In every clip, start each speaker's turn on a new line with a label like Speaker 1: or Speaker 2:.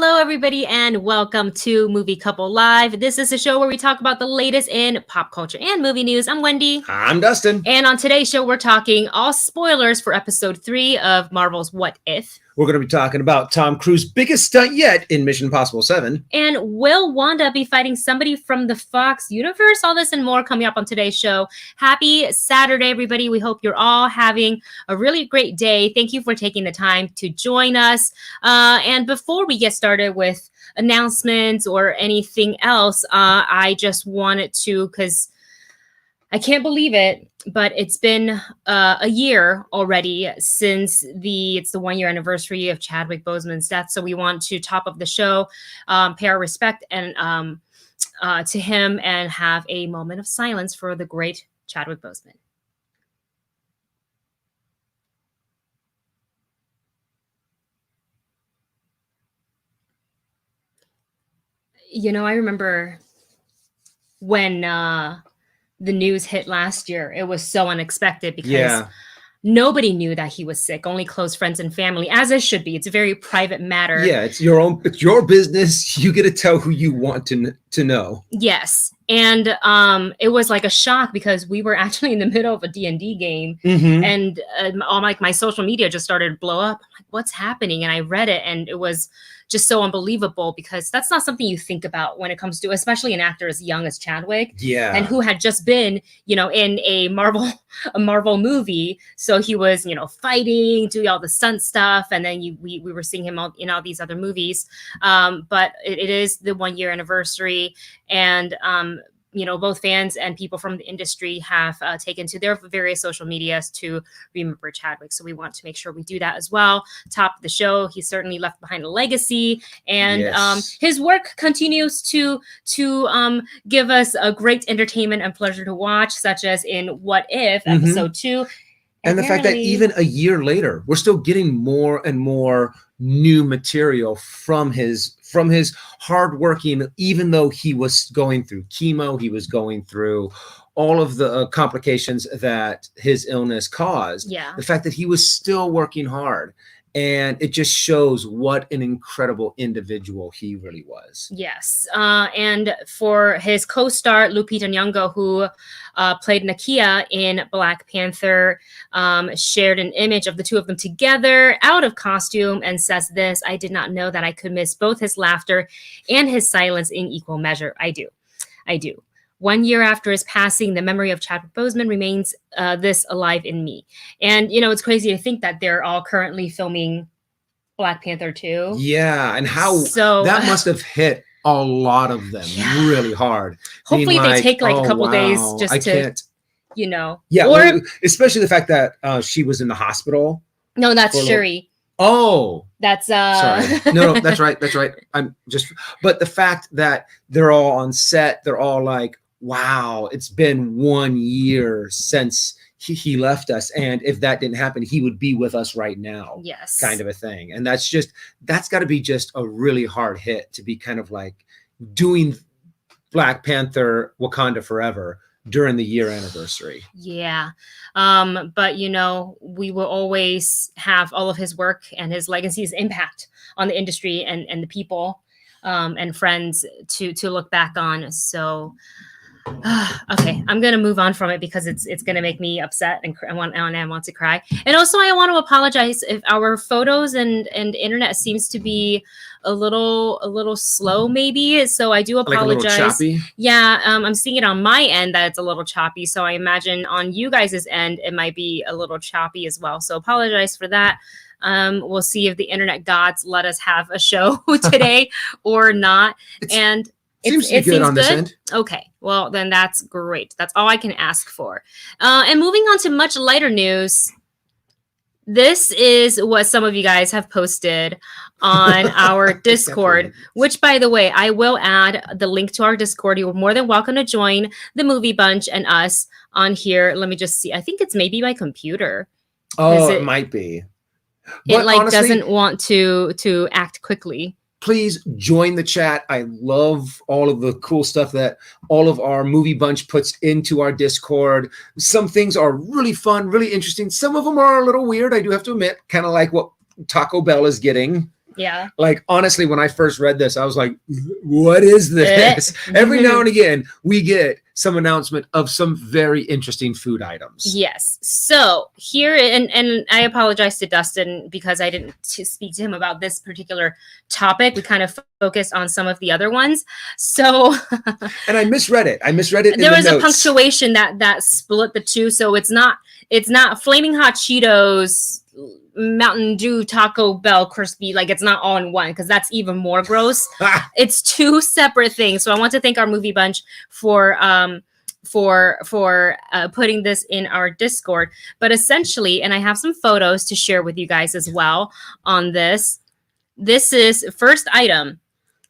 Speaker 1: Hello, everybody, and welcome to Movie Couple Live. This is a show where we talk about the latest in pop culture and movie news. I'm Wendy.
Speaker 2: I'm Dustin.
Speaker 1: And on today's show, we're talking all spoilers for episode 3 of Marvel's What If.
Speaker 2: We're going to be talking about Tom Cruise's biggest stunt yet in Mission Impossible 7.
Speaker 1: And will Wanda be fighting somebody from the Fox universe? All this and more coming up on today's show. Happy Saturday, everybody. We hope you're all having a really great day. Thank you for taking the time to join us. And before we get started with announcements or anything else, I just wanted to, because I can't believe it, but it's been a year already since it's the 1 year anniversary of Chadwick Boseman's death. So we want to top up the show, pay our respect and to him, and have a moment of silence for the great Chadwick Boseman. You know, I remember when the news hit last year. It was so unexpected because nobody knew that he was sick, only close friends and family, as it should be. It's a very private matter.
Speaker 2: Yeah, it's your business. You get to tell who you want to know.
Speaker 1: Yes. And it was like a shock because we were actually in the middle of a D&D game, and all my social media just started to blow up. I'm like, what's happening? And I read it, and it was just so unbelievable because that's not something you think about when it comes to, especially an actor as young as Chadwick, and who had just been, in a Marvel movie. So he was, fighting, doing all the stunt stuff, and then we were seeing him in all these other movies. But it is the 1 year anniversary, and both fans and people from the industry have taken to their various social medias to remember Chadwick. So we want to make sure we do that as well. Top of the show, he certainly left behind a legacy, and his work continues to give us a great entertainment and pleasure to watch, such as in What If, episode 2.
Speaker 2: And the fact that even a year later, we're still getting more and more new material from his hardworking, even though he was going through chemo, he was going through all of the complications that his illness caused.
Speaker 1: Yeah.
Speaker 2: The fact that he was still working hard. And it just shows what an incredible individual he really was.
Speaker 1: Yes. And for his co-star, Lupita Nyong'o, who played Nakia in Black Panther, shared an image of the two of them together out of costume and says this: "I did not know that I could miss both his laughter and his silence in equal measure. I do. 1 year after his passing, the memory of Chadwick Boseman remains this alive in me." And, it's crazy to think that they're all currently filming Black Panther 2.
Speaker 2: Yeah, and how that must have hit a lot of them really hard.
Speaker 1: Hopefully they take a couple days just
Speaker 2: Yeah, or especially the fact that she was in the hospital.
Speaker 1: No, that's Shuri.
Speaker 2: Oh,
Speaker 1: that's
Speaker 2: sorry. No, that's right. But the fact that they're all on set, they're all like, wow, it's been 1 year since he left us. And if that didn't happen, he would be with us right now.
Speaker 1: Yes.
Speaker 2: Kind of a thing. And that's got to be just a really hard hit to be kind of like doing Black Panther Wakanda Forever during the year anniversary.
Speaker 1: Yeah. But we will always have all of his work and his legacy's impact on the industry and the people and friends to look back on. So okay, I'm gonna move on from it because it's gonna make me upset and I want to cry. And also, I want to apologize if our photos and internet seems to be a little slow, maybe. So I do apologize.
Speaker 2: Like a little choppy?
Speaker 1: Yeah, I'm seeing it on my end that it's a little choppy. So I imagine on you guys' end it might be a little choppy as well. So apologize for that. We'll see if the internet gods let us have a show today or not. And
Speaker 2: Seems good on this end.
Speaker 1: Okay, well, then that's great. That's all I can ask for. And moving on to much lighter news. This is what some of you guys have posted on our Discord, which, by the way, I will add the link to our Discord. You're more than welcome to join the Movie Bunch and us on here. Let me just see. I think it's maybe my computer.
Speaker 2: Oh, it might be.
Speaker 1: But honestly, doesn't want to act quickly.
Speaker 2: Please join the chat. I love all of the cool stuff that all of our Movie Bunch puts into our Discord. Some things are really fun, really interesting. Some of them are a little weird, I do have to admit, kind of like what Taco Bell is getting
Speaker 1: Yeah.
Speaker 2: Like, honestly, when I first read this, I was like, what is this? Every now and again, we get some announcement of some very interesting food items.
Speaker 1: Yes. So here, and I apologize to Dustin because I didn't speak to him about this particular topic. We kind of focused on some of the other ones. So
Speaker 2: and I misread it.
Speaker 1: There was a punctuation that split the two. So it's not Flaming Hot Cheetos, Mountain Dew, Taco Bell crispy. Like, it's not all in one, because that's even more gross. It's two separate things. So I want to thank our movie bunch for putting this in our Discord. But essentially, and I have some photos to share with you guys as well on this. This is first item.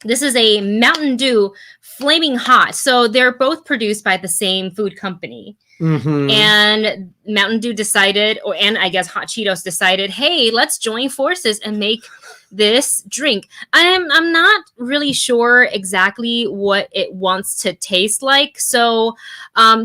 Speaker 1: This is a Mountain Dew Flaming Hot. So they're both produced by the same food company. Mm-hmm. And Mountain Dew decided, and I guess Hot Cheetos decided, hey, let's join forces and make this drink. I'm not really sure exactly what it wants to taste like. So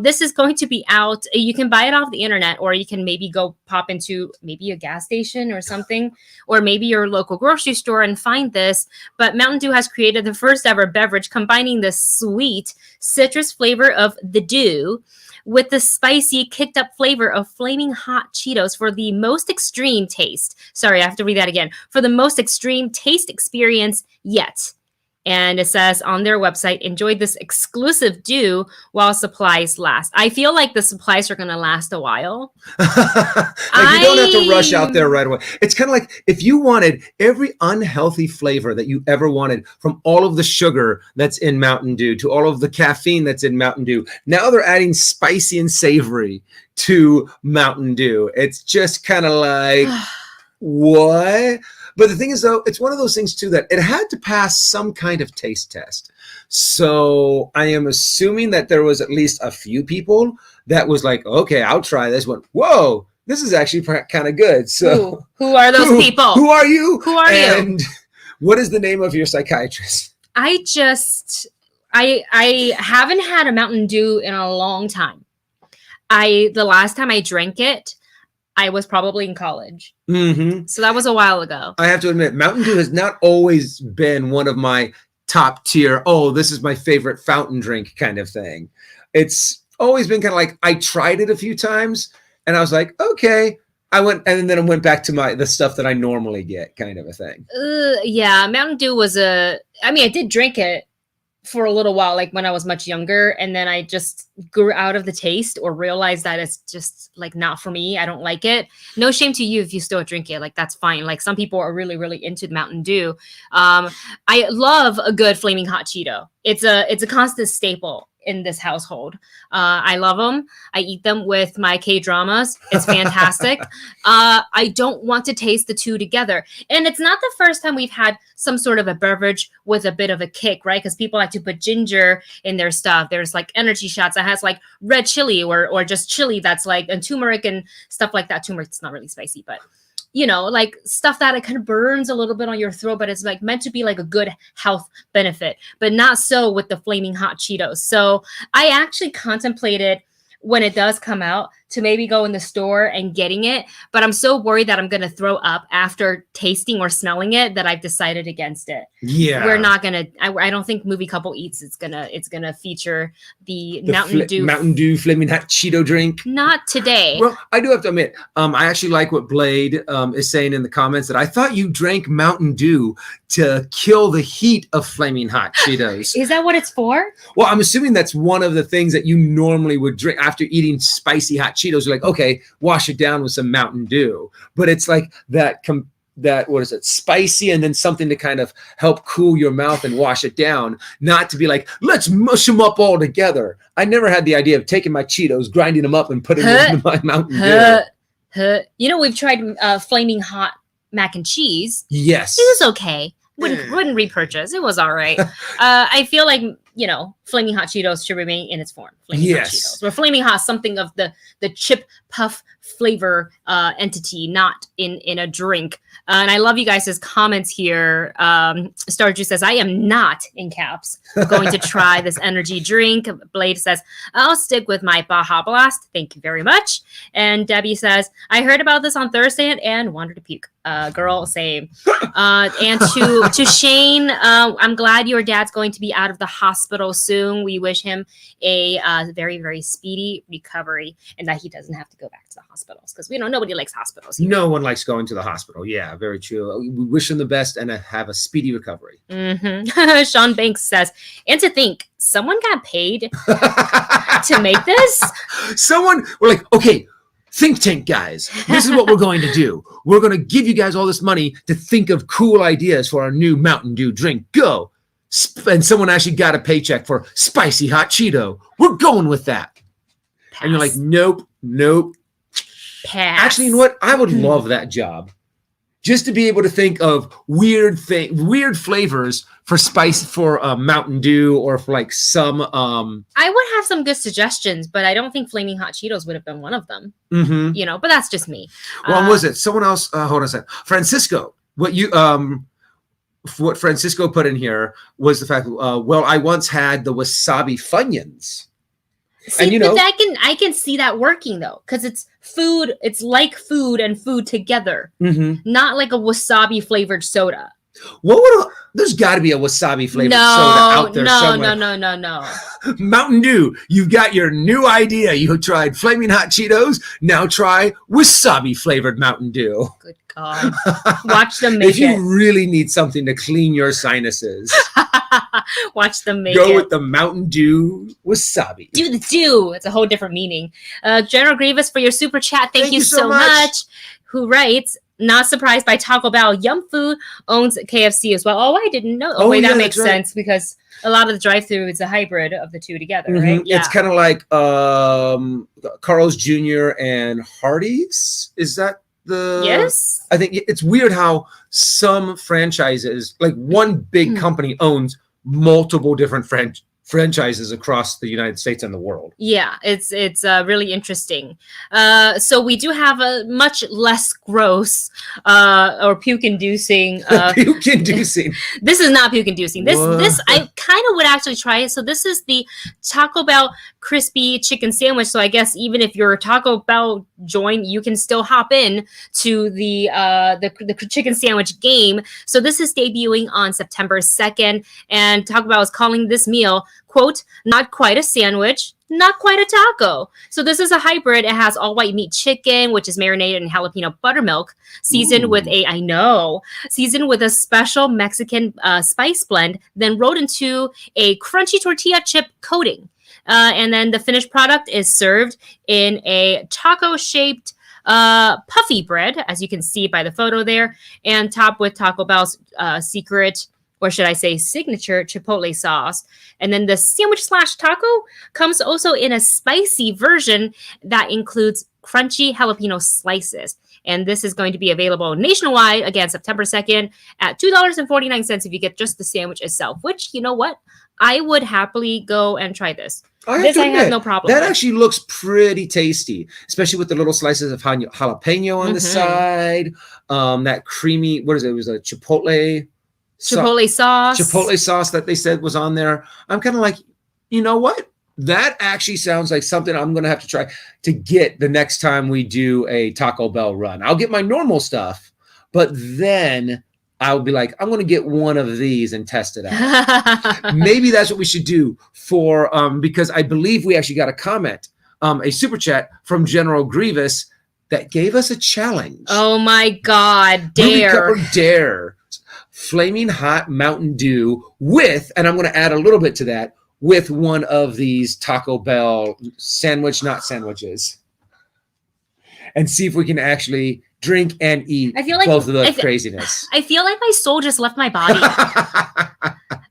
Speaker 1: this is going to be out. You can buy it off the internet, or you can maybe go pop into maybe a gas station or something, or maybe your local grocery store and find this. But Mountain Dew has created the first ever beverage combining the sweet citrus flavor of the dew with the spicy, kicked up flavor of Flaming Hot Cheetos for the most extreme taste. Sorry, I have to read that again. For the most extreme taste experience yet. And it says on their website, enjoy this exclusive dew while supplies last. I feel like the supplies are going to last a while.
Speaker 2: You don't have to rush out there right away. It's kind of like if you wanted every unhealthy flavor that you ever wanted, from all of the sugar that's in Mountain Dew to all of the caffeine that's in Mountain Dew. Now they're adding spicy and savory to Mountain Dew. It's just kind of like, what? But the thing is, though, it's one of those things, too, that it had to pass some kind of taste test. So I am assuming that there was at least a few people that was like, okay, I'll try this one. Whoa, this is actually kind of good. So
Speaker 1: who are those people?
Speaker 2: Who are you?
Speaker 1: Who are you?
Speaker 2: And what is the name of your psychiatrist?
Speaker 1: I haven't had a Mountain Dew in a long time. The last time I drank it, I was probably in college. Mm-hmm. So that was a while ago.
Speaker 2: I have to admit, Mountain Dew has not always been one of my top tier, oh, this is my favorite fountain drink kind of thing. It's always been kind of like, I tried it a few times and I was like, okay. I went back to the stuff that I normally get kind of a thing.
Speaker 1: Yeah, Mountain Dew was I did drink it for a little while, like when I was much younger, and then I just grew out of the taste or realized that it's just like not for me. I don't like it. No shame to you if you still drink it. Like, that's fine. Like, some people are really, really into Mountain Dew. I love a good Flaming Hot Cheeto. It's a constant staple in this household. I love them. I eat them with my K-dramas. It's fantastic. I don't want to taste the two together. And it's not the first time we've had some sort of a beverage with a bit of a kick, right? Because people like to put ginger in their stuff. There's like energy shots that has like red chili or just chili that's like, and turmeric and stuff like that. Turmeric's not really spicy, but you know, like stuff that it kind of burns a little bit on your throat, but it's like meant to be like a good health benefit, but not so with the Flaming Hot Cheetos. So I actually contemplated, when it does come out, to maybe go in the store and getting it, but I'm so worried that I'm going to throw up after tasting or smelling it that I've decided against it.
Speaker 2: Yeah.
Speaker 1: We're not going to, I don't think Movie Couple Eats it's going to feature the Mountain
Speaker 2: Dew Flaming Hot Cheeto drink.
Speaker 1: Not today.
Speaker 2: Well, I do have to admit, I actually like what Blade is saying in the comments, that I thought you drank Mountain Dew to kill the heat of Flaming Hot Cheetos.
Speaker 1: Is that what it's for?
Speaker 2: Well, I'm assuming that's one of the things that you normally would drink after eating spicy hot Cheetos. You're like, okay, wash it down with some Mountain Dew. But it's like that what is it, spicy, and then something to kind of help cool your mouth and wash it down, not to be like, let's mush them up all together. I never had the idea of taking my Cheetos, grinding them up, and putting them in my Mountain Dew.
Speaker 1: You know, we've tried Flaming Hot mac and cheese.
Speaker 2: Yes.
Speaker 1: It was okay. Wouldn't repurchase. It was all right. I feel like Flaming Hot Cheetos should remain in its form. Flaming Hot Cheetos. Or Flaming Hot, something of the chip puff flavor entity, not in a drink. And I love you guys' comments here. Starju says, I am not, in caps, going to try this energy drink. Blade says, I'll stick with my Baja Blast. Thank you very much. And Debbie says, I heard about this on Thursday and wanted to puke. Girl, same. And to Shane, I'm glad your dad's going to be out of the hospital soon. We wish him a very, very speedy recovery and that he doesn't have to go back to the hospitals, because nobody likes hospitals here.
Speaker 2: No one likes going to the hospital. Yeah, very true. We wish him the best and have a speedy recovery.
Speaker 1: Sean Banks says, and to think, someone got paid to make this?
Speaker 2: We're like, okay, think tank guys, this is what we're going to do. We're going to give you guys all this money to think of cool ideas for our new Mountain Dew drink. Go. And someone actually got a paycheck for spicy hot Cheeto. We're going with that. Pass. And you're like, nope.
Speaker 1: Pass.
Speaker 2: Actually, you know what? I would love that job. Just to be able to think of weird flavors for Mountain Dew, or for like some.
Speaker 1: I would have some good suggestions, but I don't think Flaming Hot Cheetos would have been one of them. But that's just me.
Speaker 2: Well, was it someone else? Hold on a second. Francisco, what Francisco put in here was the fact. I once had the wasabi Funyuns.
Speaker 1: See, but I can see that working though, because it's food. It's like food and food together, not like a wasabi flavored soda.
Speaker 2: There's got to be a wasabi flavored soda out there somewhere.
Speaker 1: No.
Speaker 2: Mountain Dew, you've got your new idea. You tried Flaming Hot Cheetos. Now try wasabi flavored Mountain Dew.
Speaker 1: Good God. Watch them make it.
Speaker 2: If you really need something to clean your sinuses,
Speaker 1: watch them make
Speaker 2: Go with the Mountain Dew wasabi.
Speaker 1: Do the dew. It's a whole different meaning. General Grievous, for your super chat. Thank you so much. Who writes, not surprised by Taco Bell. Yum Food owns KFC as well. Oh, I didn't know. That makes sense, because a lot of the drive-thru is a hybrid of the two together, right? Yeah.
Speaker 2: It's kind of like Carl's Jr. and Hardee's. Is that the...
Speaker 1: Yes.
Speaker 2: I think it's weird how some franchises, like one big company owns multiple different franchises across the United States and the world.
Speaker 1: Yeah, it's really interesting. So we do have a much less gross or puke-inducing.
Speaker 2: Puke-inducing.
Speaker 1: This is not puke-inducing. This I kind of would actually try it. So this is the Taco Bell crispy chicken sandwich. So I guess even if you're a Taco Bell join, you can still hop in to the chicken sandwich game. So this is debuting on September 2nd, and Taco Bell is calling this meal, quote, not quite a sandwich, not quite a taco. So this is a hybrid. It has all white meat chicken, which is marinated in jalapeno buttermilk, seasoned with a special Mexican spice blend, then rolled into a crunchy tortilla chip coating. And then the finished product is served in a taco-shaped puffy bread, as you can see by the photo there, and topped with Taco Bell's secret, or should I say signature, chipotle sauce. And then the sandwich / taco comes also in a spicy version that includes crunchy jalapeno slices. And this is going to be available nationwide, again, September 2nd at $2.49 if you get just the sandwich itself, which, you know what? I would happily go and try this. I have no problem
Speaker 2: That
Speaker 1: with.
Speaker 2: Actually looks pretty tasty, especially with the little slices of jalapeno on the side. That creamy, what is it? It was a chipotle sauce. Chipotle sauce that they said was on there. I'm kind of like, you know what? That actually sounds like something I'm going to have to try to get the next time we do a Taco Bell run. I'll get my normal stuff, but then I'll be like, I'm going to get one of these and test it out. Maybe that's what we should do for, because I believe we actually got a comment, a super chat from General Grievous that gave us a challenge.
Speaker 1: Oh my God.
Speaker 2: Dare. Flaming hot Mountain Dew with, and I'm going to add a little bit to that, with one of these Taco Bell not sandwiches. And see if we can actually drink and eat both of the craziness.
Speaker 1: I feel like my soul just left my body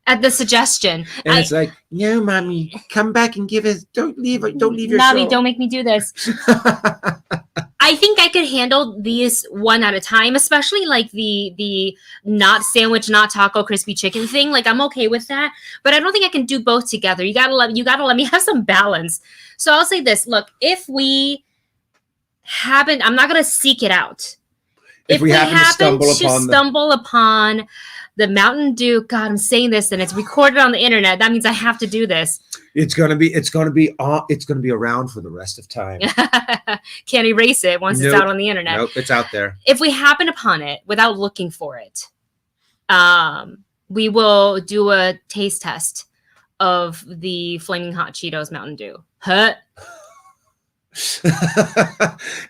Speaker 1: at the suggestion.
Speaker 2: And it's like, no, mommy, come back and give us. Don't leave your
Speaker 1: Mommy,
Speaker 2: soul.
Speaker 1: don't make me do this. I think I could handle these one at a time, especially like the not sandwich, not taco, crispy chicken thing. Like I'm okay with that, but I don't think I can do both together. You gotta let me have some balance. So I'll say this: look, if we happen, I'm not gonna seek it out. If we happen to stumble upon the Mountain Dew, God, I'm saying this and it's recorded on the internet. That means I have to do this.
Speaker 2: It's gonna be around for the rest of time.
Speaker 1: Can't erase it once it's out on the internet.
Speaker 2: Nope, it's out there.
Speaker 1: If we happen upon it without looking for it, we will do a taste test of the Flaming Hot Cheetos Mountain Dew. Huh?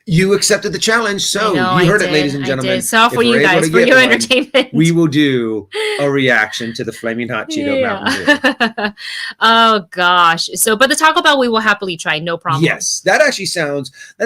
Speaker 2: You accepted the challenge, so you heard it, ladies and gentlemen.
Speaker 1: So all for you guys, for your entertainment.
Speaker 2: We will do a reaction to the Flaming Hot Cheeto Mountain Dew.
Speaker 1: Oh gosh. So, but the Taco Bell we will happily try, no problem.
Speaker 2: Yes, that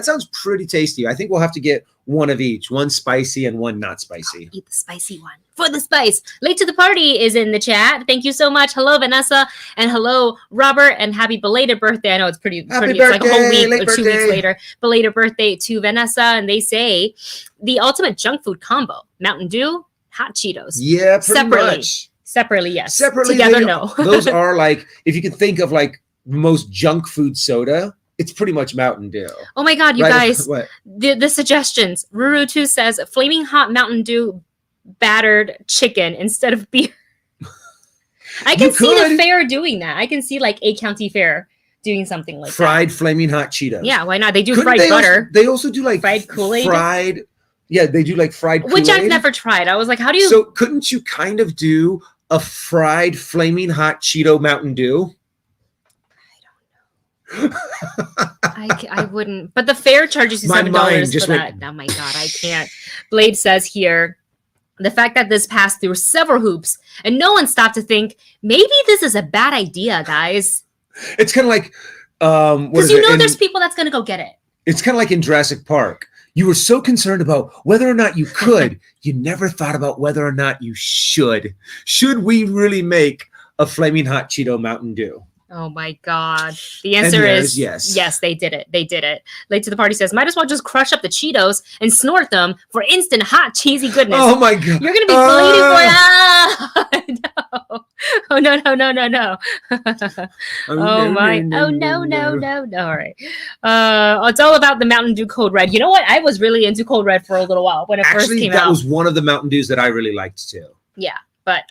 Speaker 2: sounds pretty tasty. I think we'll have to get one of each, one spicy and one not spicy.
Speaker 1: I'll eat the spicy one for the spice. Late to the party is in the chat. Thank you so much. Hello, Vanessa, and hello, Robert, and happy belated birthday. I know it's pretty. It's like a whole week or 2 weeks later. Belated birthday to Vanessa, and they say the ultimate junk food combo: Mountain Dew, hot Cheetos.
Speaker 2: Yeah, pretty much.
Speaker 1: Separately, yes.
Speaker 2: Separately,
Speaker 1: together, no.
Speaker 2: Those are like, if you can think of like most junk food soda, it's pretty much Mountain Dew.
Speaker 1: Oh my God, you guys.
Speaker 2: What?
Speaker 1: The suggestions. Ruru2 says Flaming Hot Mountain Dew battered chicken instead of beer. I can see the fair doing that. I can see like a county fair doing something like
Speaker 2: fried Flaming Hot Cheetos.
Speaker 1: Yeah, why not? They do fried butter.
Speaker 2: They also do like
Speaker 1: fried Kool-Aid.
Speaker 2: Yeah, they do like fried Kool-Aid.
Speaker 1: Which I've never tried. I was like, how do you...
Speaker 2: So couldn't you kind of do a fried Flaming Hot Cheeto Mountain Dew?
Speaker 1: I wouldn't, but the fair charges you $7 for that. Oh my God, I can't. Blade says here, the fact that this passed through several hoops and no one stopped to think maybe this is a bad idea, guys.
Speaker 2: It's kind of like
Speaker 1: because there's people that's gonna go get it.
Speaker 2: It's kind of like in Jurassic Park. You were so concerned about whether or not you could, you never thought about whether or not you should. Should we really make a Flaming Hot Cheeto Mountain Dew?
Speaker 1: Oh my God. The answer is
Speaker 2: yes.
Speaker 1: Yes, they did it. They did it. Late to the party says, might as well just crush up the Cheetos and snort them for instant hot cheesy goodness.
Speaker 2: Oh my God.
Speaker 1: You're going to be bleeding for it. No. Oh, no. Oh my. Oh, no. All right. It's all about the Mountain Dew Code Red. You know what? I was really into Code Red for a little while when it first came out.
Speaker 2: That was one of the Mountain Dews that I really liked too.
Speaker 1: Yeah. But,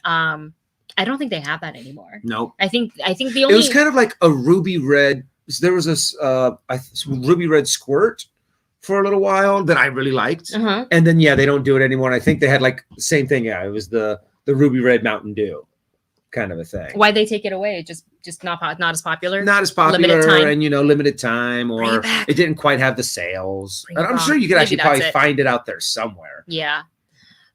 Speaker 1: I don't think they have that anymore.
Speaker 2: Nope.
Speaker 1: I think the only...
Speaker 2: It was kind of like a ruby red. There was this ruby red squirt for a little while that I really liked.
Speaker 1: Uh-huh.
Speaker 2: And then, they don't do it anymore. And I think they had like the same thing. Yeah, it was the ruby red Mountain Dew kind of a thing.
Speaker 1: Why'd they take it away? Just not as popular?
Speaker 2: Not as popular.
Speaker 1: Limited time.
Speaker 2: And, limited time, or it didn't quite have the sales. And I'm sure you could actually probably find it out there somewhere.
Speaker 1: Yeah.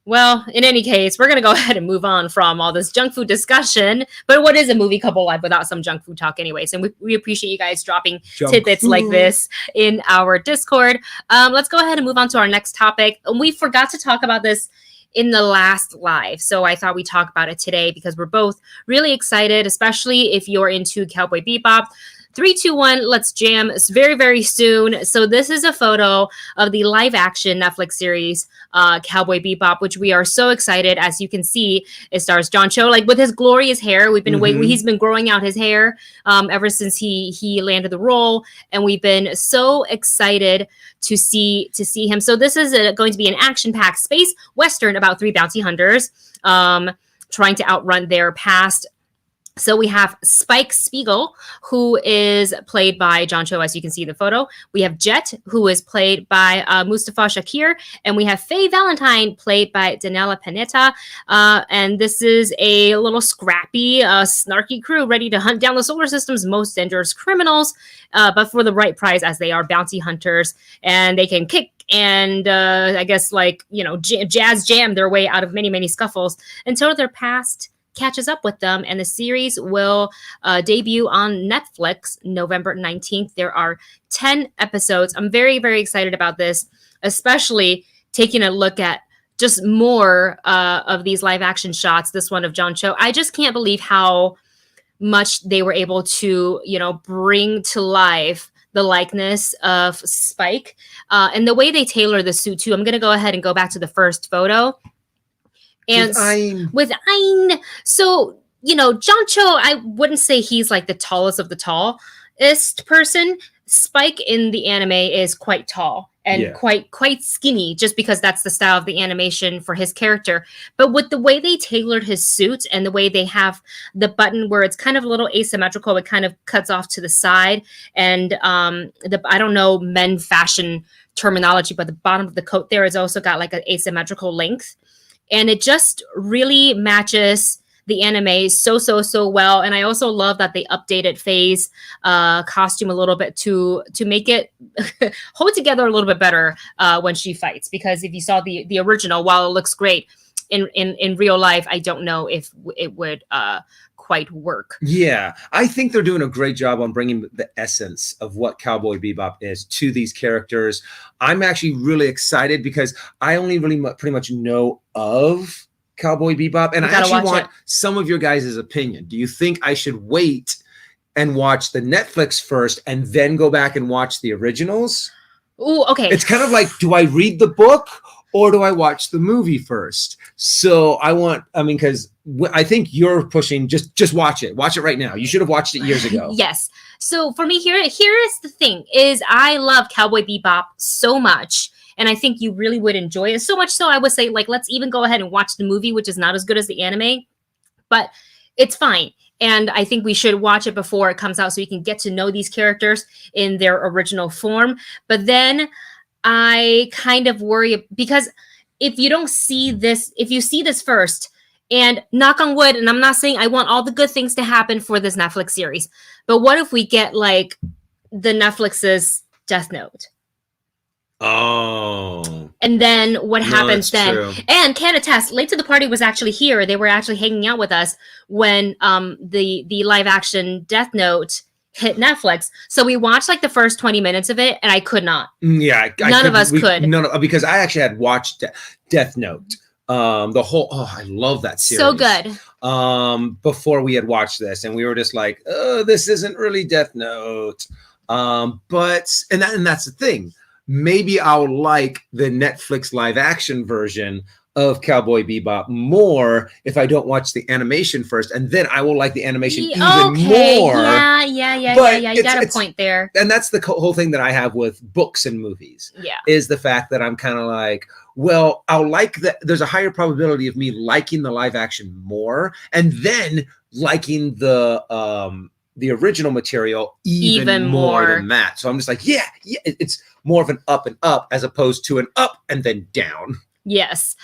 Speaker 1: Well, in any case, we're going to go ahead and move on from all this junk food discussion. But what is a movie couple live without some junk food talk anyways? And we appreciate you guys dropping tidbits like this in our Discord. Let's go ahead and move on to our next topic. And we forgot to talk about this in the last live. So I thought we'd talk about it today because we're both really excited, especially if you're into Cowboy Bebop. 3, 2, 1, let's jam. It's very, very soon. So this is a photo of the live action Netflix series, Cowboy Bebop, which we are so excited. As you can see, it stars John Cho, like with his glorious hair. We've been waiting. He's been growing out his hair ever since he landed the role. And we've been so excited to see him. So this is going to be an action-packed space Western about 3 bounty hunters trying to outrun their past. So we have Spike Spiegel, who is played by John Cho, as you can see in the photo. We have Jet, who is played by Mustafa Shakir. And we have Faye Valentine, played by Danella Panetta. And this is a little scrappy, snarky crew ready to hunt down the solar system's most dangerous criminals, but for the right prize, as they are bounty hunters. And they can kick and I guess jazz jam their way out of many, many scuffles until their past catches up with them, and the series will debut on Netflix November 19th. There are 10 episodes. I'm very, very excited about this, especially taking a look at just more of these live action shots. This one of John Cho. I just can't believe how much they were able to, bring to life the likeness of Spike. And the way they tailor the suit too. I'm going to go ahead and go back to the first photo. And with Ayn. So, you know, John Cho, I wouldn't say he's like the tallest of the tallest person. Spike in the anime is quite tall and quite skinny, just because that's the style of the animation for his character. But with the way they tailored his suit and the way they have the button where it's kind of a little asymmetrical, it kind of cuts off to the side. And I don't know men fashion terminology, but the bottom of the coat there has also got like an asymmetrical length. And it just really matches the anime so well. And I also love that they updated Faye's costume a little bit to make it hold together a little bit better when she fights. Because if you saw the original, while it looks great in real life, I don't know if it would quite work.
Speaker 2: Yeah, I think they're doing a great job on bringing the essence of what Cowboy Bebop is to these characters. I'm actually really excited because I only really pretty much know of Cowboy Bebop, and I actually want some of your guys' opinion. Do you think I should wait and watch the Netflix first and then go back and watch the originals?
Speaker 1: Ooh, okay.
Speaker 2: It's kind of like, do I read the book or do I watch the movie first? So because I think you're pushing, just watch it. Watch it right now. You should have watched it years ago.
Speaker 1: Yes. So for me, here is the thing, is I love Cowboy Bebop so much. And I think you really would enjoy it. So much so, I would say, like, let's even go ahead and watch the movie, which is not as good as the anime. But it's fine. And I think we should watch it before it comes out so you can get to know these characters in their original form. But then I kind of worry, because if you see this first, and knock on wood, and I'm not saying I want all the good things to happen for this Netflix series, but what if we get like the Netflix's Death Note?
Speaker 2: Oh.
Speaker 1: And then what happens then?
Speaker 2: True.
Speaker 1: And can attest, Late to the Party was actually here. They were actually hanging out with us when the live action Death Note hit Netflix. So we watched like the first 20 minutes of it, and I could not.
Speaker 2: Yeah,
Speaker 1: none of us could.
Speaker 2: No, because I actually had watched Death Note. The whole I love that series.
Speaker 1: So good.
Speaker 2: Before we had watched this, and we were just like, oh, this isn't really Death Note. But that's the thing. Maybe I'll like the Netflix live action version of Cowboy Bebop more if I don't watch the animation first, and then I will like the animation even more.
Speaker 1: Yeah. You got a point there.
Speaker 2: And that's the whole thing that I have with books and movies.
Speaker 1: Yeah,
Speaker 2: is the fact that I'm kind of like, well, I'll like that. There's a higher probability of me liking the live action more, and then liking the original material even more than that. So I'm just like, yeah, it's more of an up and up as opposed to an up and then down.
Speaker 1: Yes.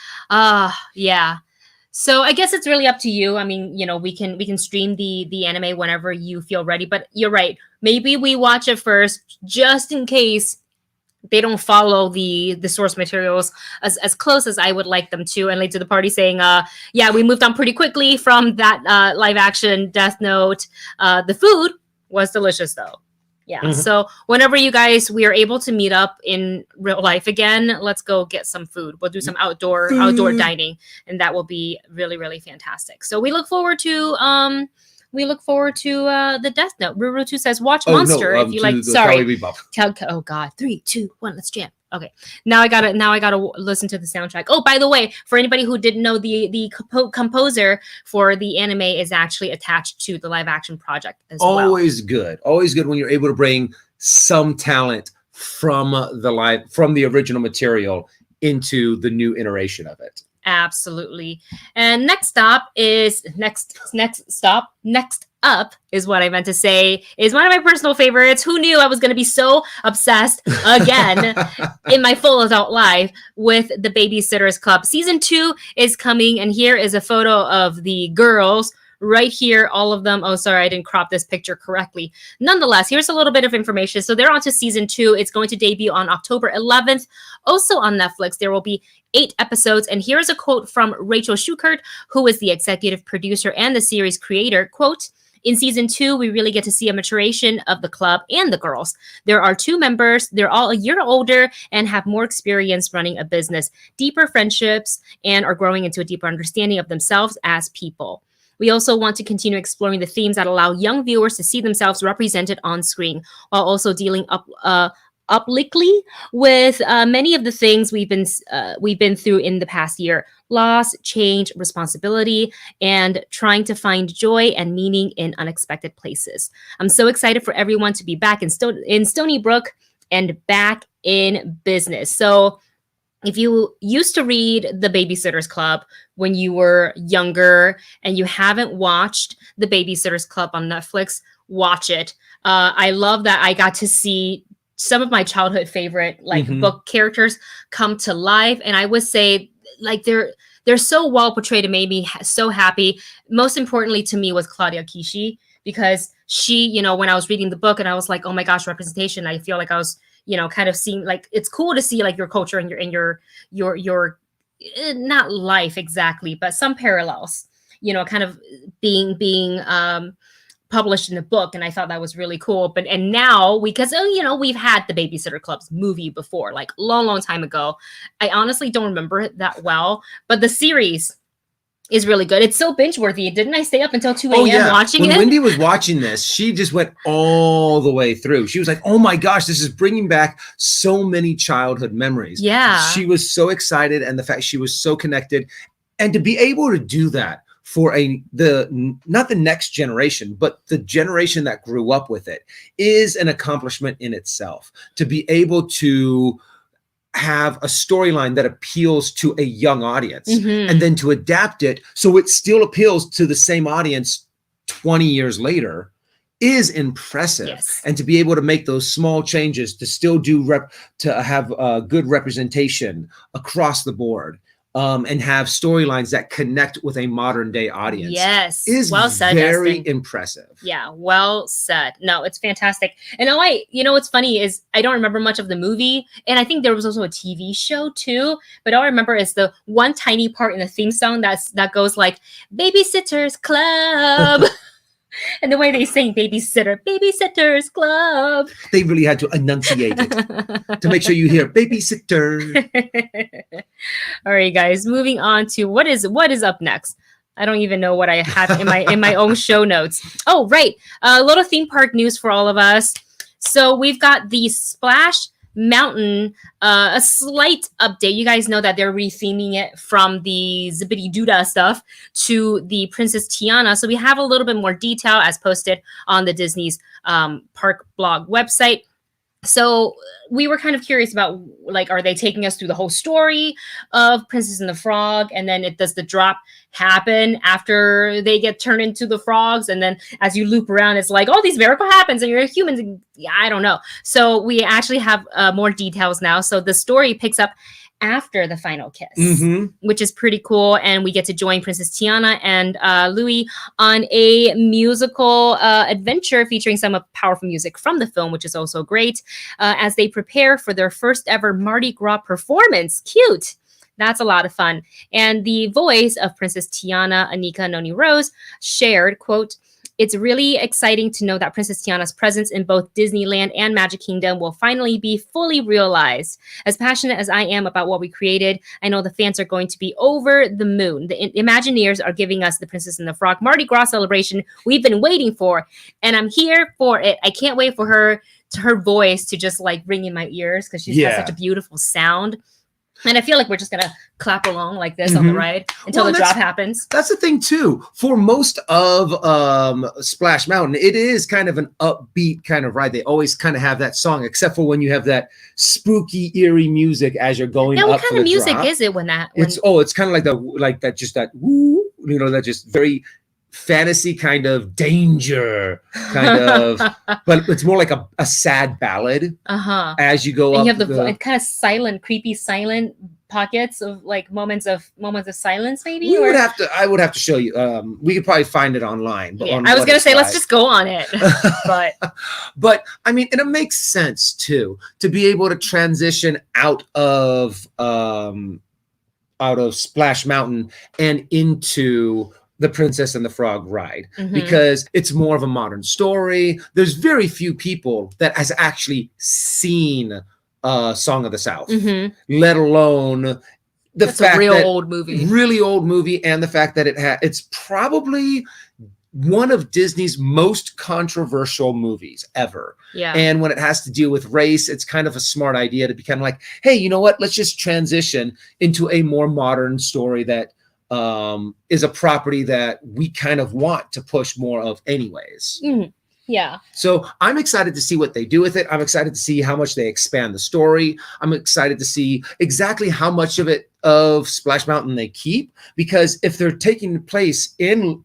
Speaker 1: Yeah. So I guess it's really up to you. I mean, you know, we can stream the anime whenever you feel ready, but you're right. Maybe we watch it first just in case they don't follow the source materials as close as I would like them to. And Late to the Party saying, yeah, we moved on pretty quickly from that live action Death Note. The food was delicious though. Yeah. Mm-hmm. So whenever we are able to meet up in real life again, let's go get some food. We'll do some outdoor dining, and that will be really, really fantastic. So we look forward to the Death Note. Rurutu says, watch Monster if you like. Sorry. Oh God. 3, 2, 1. Let's jam. Okay. Now I gotta listen to the soundtrack. Oh, by the way, for anybody who didn't know, the composer for the anime is actually attached to the live action project as well.
Speaker 2: Always good when you're able to bring some talent from the original material into the new iteration of it.
Speaker 1: Absolutely. And next up is what I meant to say is one of my personal favorites. Who knew I was going to be so obsessed again in my full adult life with the Babysitters Club. Season 2 is coming, and here is a photo of the girls right here, all of them. Oh, sorry, I didn't crop this picture correctly. Nonetheless, here's a little bit of information. So they're on to season 2. It's going to debut on October 11th. Also on Netflix, there will be 8 episodes. And here's a quote from Rachel Schuchert, who is the executive producer and the series creator. Quote, in season 2, we really get to see a maturation of the club and the girls. There are 2 members. They're all a year older and have more experience running a business, deeper friendships, and are growing into a deeper understanding of themselves as people. We also want to continue exploring the themes that allow young viewers to see themselves represented on screen, while also dealing upliftly with many of the things we've been through in the past year: loss, change, responsibility, and trying to find joy and meaning in unexpected places. I'm so excited for everyone to be back in Stony Brook and back in business. So if you used to read The Babysitter's Club when you were younger and you haven't watched The Babysitter's Club on Netflix, watch it. I love that I got to see some of my childhood favorite book characters come to life. And I would say they're so well portrayed. It made me so happy. Most importantly to me was Claudia Kishi, because she, when I was reading the book and I was like, oh my gosh, representation. I feel like I was, kind of seeing, it's cool to see your culture and your not life exactly, but some parallels, kind of being published in the book. And I thought that was really cool. And now, because we've had the Babysitter Club's movie before, long time ago. I honestly don't remember it that well, but the series is really good. It's so binge worthy. Didn't I stay up until 2 a.m. watching it?
Speaker 2: When Wendy was watching this, she just went all the way through. She was like, oh my gosh, this is bringing back so many childhood memories.
Speaker 1: Yeah.
Speaker 2: She was so excited, and the fact she was so connected, and to be able to do that for not the next generation, but the generation that grew up with it, is an accomplishment in itself. To be able to have a storyline that appeals to a young audience, and then to adapt it so it still appeals to the same audience 20 years later is impressive.
Speaker 1: Yes.
Speaker 2: And to be able to make those small changes to still to have good representation across the board, and have storylines that connect with a modern day audience.
Speaker 1: Yes.
Speaker 2: Is
Speaker 1: well said,
Speaker 2: very
Speaker 1: Justin.
Speaker 2: impressive.
Speaker 1: Yeah, well said. No, it's fantastic. And what's funny is I don't remember much of the movie. And I think there was also a TV show too. But all I remember is the one tiny part in the theme song that goes like, Babysitter's Club. And the way they sing Babysitter's Club.
Speaker 2: They really had to enunciate it to make sure you hear babysitter.
Speaker 1: All right, guys, moving on to what is up next. I don't even know what I have in my own show notes. Oh, right. A little theme park news for all of us. So we've got the Splash Mountain, a slight update. You guys know that they're retheming it from the Zippity Doodah stuff to the Princess Tiana. So we have a little bit more detail as posted on the Disney's park blog website. So we were kind of curious about, are they taking us through the whole story of Princess and the Frog? And then does the drop happen after they get turned into the frogs? And then as you loop around, it's like, oh, these miracle happens and you're a human. Yeah, I don't know. So we actually have more details now. So the story picks up after the final kiss, which is pretty cool. And we get to join Princess Tiana and Louis on a musical adventure featuring some powerful music from the film, which is also great, as they prepare for their first ever Mardi Gras performance. Cute. That's a lot of fun. And the voice of Princess Tiana, Anika Noni Rose, shared, quote, "It's really exciting to know that Princess Tiana's presence in both Disneyland and Magic Kingdom will finally be fully realized. As passionate as I am about what we created, I know the fans are going to be over the moon. The Imagineers are giving us the Princess and the Frog Mardi Gras celebration we've been waiting for, and I'm here for it. I can't wait for her voice to just ring in my ears, because she's got such a beautiful sound. And I feel like we're just going to clap along like this on the ride until the drop happens."
Speaker 2: That's the thing, too. For most of Splash Mountain, it is kind of an upbeat kind of ride. They always kind of have that song, except for when you have that spooky, eerie music as you're going up.
Speaker 1: What kind of music is it when that?
Speaker 2: It's kind of that woo, that just very fantasy kind of danger kind of, but it's more like a sad ballad as you go up.
Speaker 1: And you have the kind of silent, creepy silent pockets of moments of silence, maybe.
Speaker 2: I would have to show you. We could probably find it online. But
Speaker 1: I was gonna say let's just go on it.
Speaker 2: but I mean, and it makes sense too to be able to transition out of Splash Mountain and into the Princess and the Frog ride, because it's more of a modern story. There's very few people that has actually seen Song of the South, let alone
Speaker 1: That's a real old movie.
Speaker 2: Really old movie, and the fact that it's probably one of Disney's most controversial movies ever.
Speaker 1: Yeah.
Speaker 2: And when it has to deal with race, it's kind of a smart idea to be kind of like, hey, you know what? Let's just transition into a more modern story that is a property that we kind of want to push more of anyways.
Speaker 1: Mm-hmm. Yeah.
Speaker 2: So I'm excited to see what they do with it. I'm excited to see how much they expand the story. I'm excited to see exactly how much of it of Splash Mountain they keep, because if they're taking place in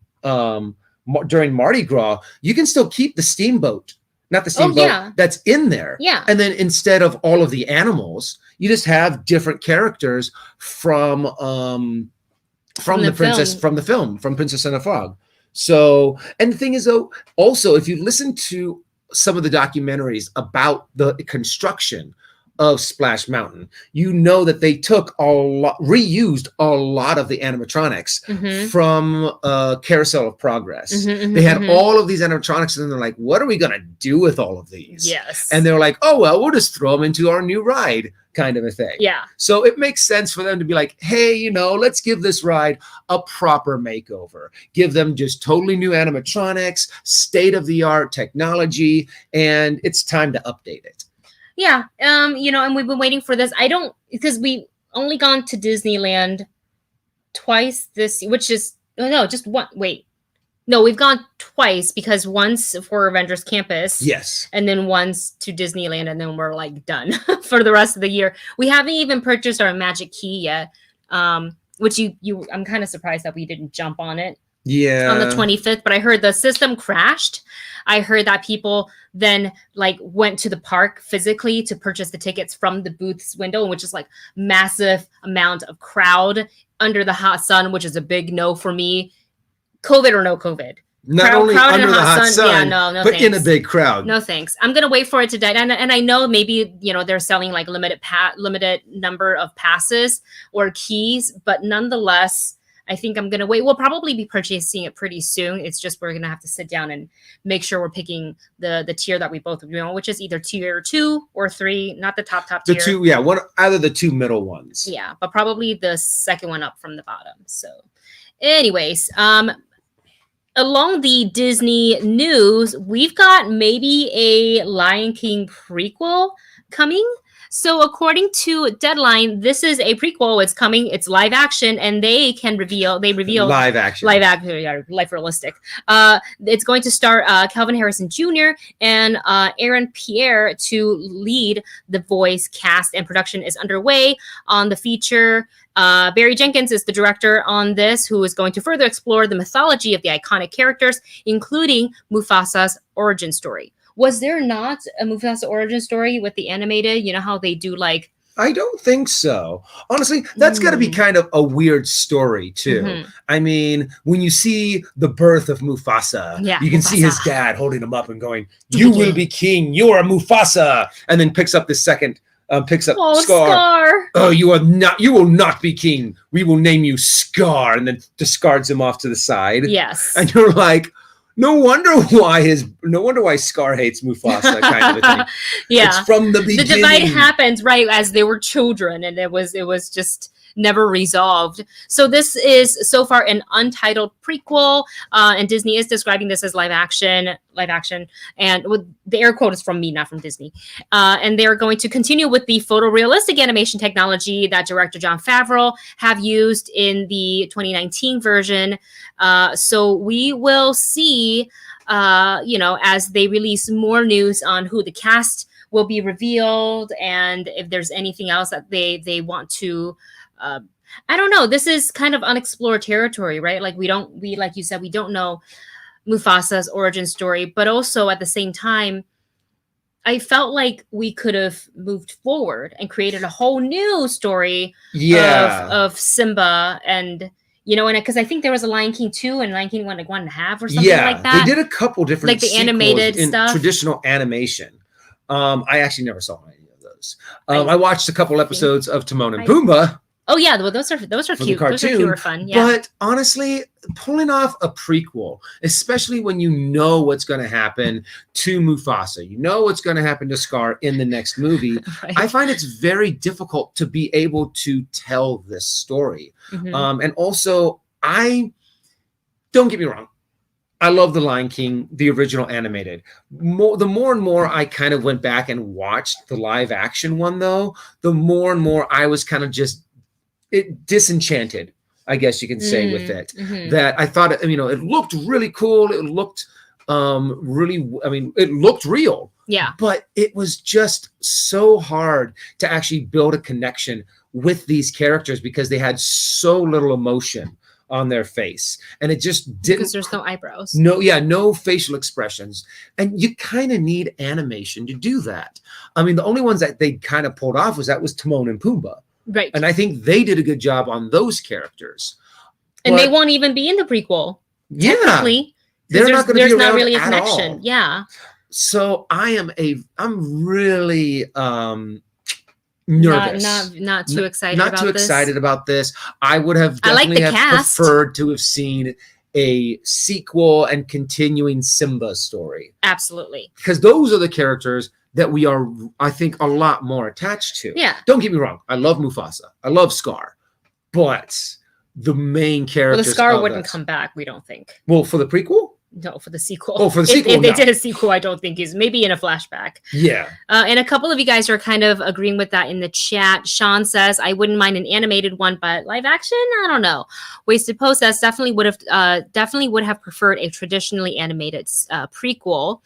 Speaker 2: during Mardi Gras, you can still keep the steamboat, not the steamboat that's in there.
Speaker 1: Yeah.
Speaker 2: And then instead of all of the animals, you just have different characters from the princess from the film, from Princess and the Frog. So, and the thing is though, also, if you listen to some of the documentaries about the construction of Splash Mountain, you know that they took reused a lot of the animatronics from Carousel of Progress. They had all of these animatronics, and then they're like, what are we going to do with all of these?
Speaker 1: Yes.
Speaker 2: And they're like, oh, well, we'll just throw them into our new ride, kind of a thing.
Speaker 1: Yeah.
Speaker 2: So it makes sense for them to be like, hey, you know, let's give this ride a proper makeover. Give them just totally new animatronics, state-of-the-art technology, and it's time to update it.
Speaker 1: Yeah. You know, and we've been waiting for this. Because we only gone to Disneyland twice this, which is, just one. Wait. No, we've gone twice, because once for Avengers Campus.
Speaker 2: Yes.
Speaker 1: And then once to Disneyland, and then we're like done for the rest of the year. We haven't even purchased our Magic Key yet. Which I'm kind of surprised that we didn't jump on it.
Speaker 2: Yeah.
Speaker 1: On the 25th, but I heard the system crashed. I heard that people then like went to the park physically to purchase the tickets from the booth's window, which is like massive amount of crowd under the hot sun, which is a big no for me. COVID or no COVID.
Speaker 2: Not only under the hot sun,
Speaker 1: no
Speaker 2: but
Speaker 1: thanks.
Speaker 2: in a big crowd.
Speaker 1: No thanks. I'm gonna wait for it to die, and I know maybe they're selling like limited number of passes or keys, but nonetheless, I think I'm gonna wait. We'll probably be purchasing it pretty soon. It's just we're gonna have to sit down and make sure we're picking the tier that we both which is either tier 2 or 3, not the top tier.
Speaker 2: The two, yeah, either the two middle ones.
Speaker 1: Yeah, but probably the second one up from the bottom. So, anyways, along the Disney news, we've got maybe a Lion King prequel coming. So according to Deadline, this is a prequel. It's coming. It's live action, and they reveal
Speaker 2: live action,
Speaker 1: life realistic. It's going to star Calvin Harrison Jr. and Aaron Pierre to lead the voice cast, and production is underway on the feature. Barry Jenkins is the director on this, who is going to further explore the mythology of the iconic characters, including Mufasa's origin story. Was there not a Mufasa origin story with the animated? You know how they do like...
Speaker 2: I don't think so. Honestly, that's got to be kind of a weird story too. I mean, when you see the birth of Mufasa, you can see his dad holding him up and going, "You will be king. You are Mufasa," and then picks up the second. Picks up Scar. Oh, you will not be king. We will name you Scar, and then discards him off to the side.
Speaker 1: Yes.
Speaker 2: And you're like, no wonder why Scar hates Mufasa, kind of a thing.
Speaker 1: Yeah.
Speaker 2: It's from the beginning.
Speaker 1: The divide happens right as they were children, and it was just never resolved. So this is so far an untitled prequel, and Disney is describing this as live action, and with the air quote is from me, not from Disney. And they're going to continue with the photorealistic animation technology that director Jon Favreau have used in the 2019 version. So we will see, as they release more news on who the cast will be revealed, and if there's anything else that they want to. I don't know. This is kind of unexplored territory, right? Like like you said, we don't know Mufasa's origin story, but also at the same time, I felt like we could have moved forward and created a whole new story of Simba and because I think there was a Lion King 2 and Lion King 1.5 or something like that.
Speaker 2: They did a couple different
Speaker 1: like the animated
Speaker 2: in
Speaker 1: stuff,
Speaker 2: traditional animation. I actually never saw any of those. I watched a couple episodes of Timon and Pumbaa.
Speaker 1: Oh yeah, well, those are cute. Those are cute or fun. Yeah.
Speaker 2: But honestly, pulling off a prequel, especially when you know what's going to happen to Mufasa, you know what's going to happen to Scar in the next movie, right. I find it's very difficult to be able to tell this story. And also, don't get me wrong, I love The Lion King, the original animated. The more and more I kind of went back and watched the live action one, though, the more and more I was kind of just disenchanted, I guess you can say, with it. That I thought, it looked really cool. It looked it looked real.
Speaker 1: Yeah.
Speaker 2: But it was just so hard to actually build a connection with these characters because they had so little emotion on their face, and it just didn't,
Speaker 1: because there's no eyebrows,
Speaker 2: no facial expressions, and you kind of need animation to do that. I mean, the only ones that they kind of pulled off was Timon and Pumbaa,
Speaker 1: right?
Speaker 2: And I think they did a good job on those characters,
Speaker 1: and they won't even be in the prequel.
Speaker 2: Yeah,
Speaker 1: they're not going to be around. There's not really a connection. All. Yeah.
Speaker 2: So I'm really nervous,
Speaker 1: not too excited,
Speaker 2: about this. I would have definitely preferred to have seen a sequel and continuing Simba story.
Speaker 1: Absolutely,
Speaker 2: because those are the characters that we are, I think, a lot more attached to.
Speaker 1: Yeah,
Speaker 2: don't get me wrong, I love Mufasa, I love Scar, but the main characters,
Speaker 1: the Scar wouldn't come back, we don't think.
Speaker 2: Well, for the prequel.
Speaker 1: No, for the sequel.
Speaker 2: Oh, for the sequel.
Speaker 1: If they did a sequel, I don't think he's maybe in a flashback.
Speaker 2: Yeah.
Speaker 1: And a couple of you guys are kind of agreeing with that in the chat. Sean says, I wouldn't mind an animated one, but live action, I don't know. Wasted Post says definitely would have preferred a traditionally animated prequel.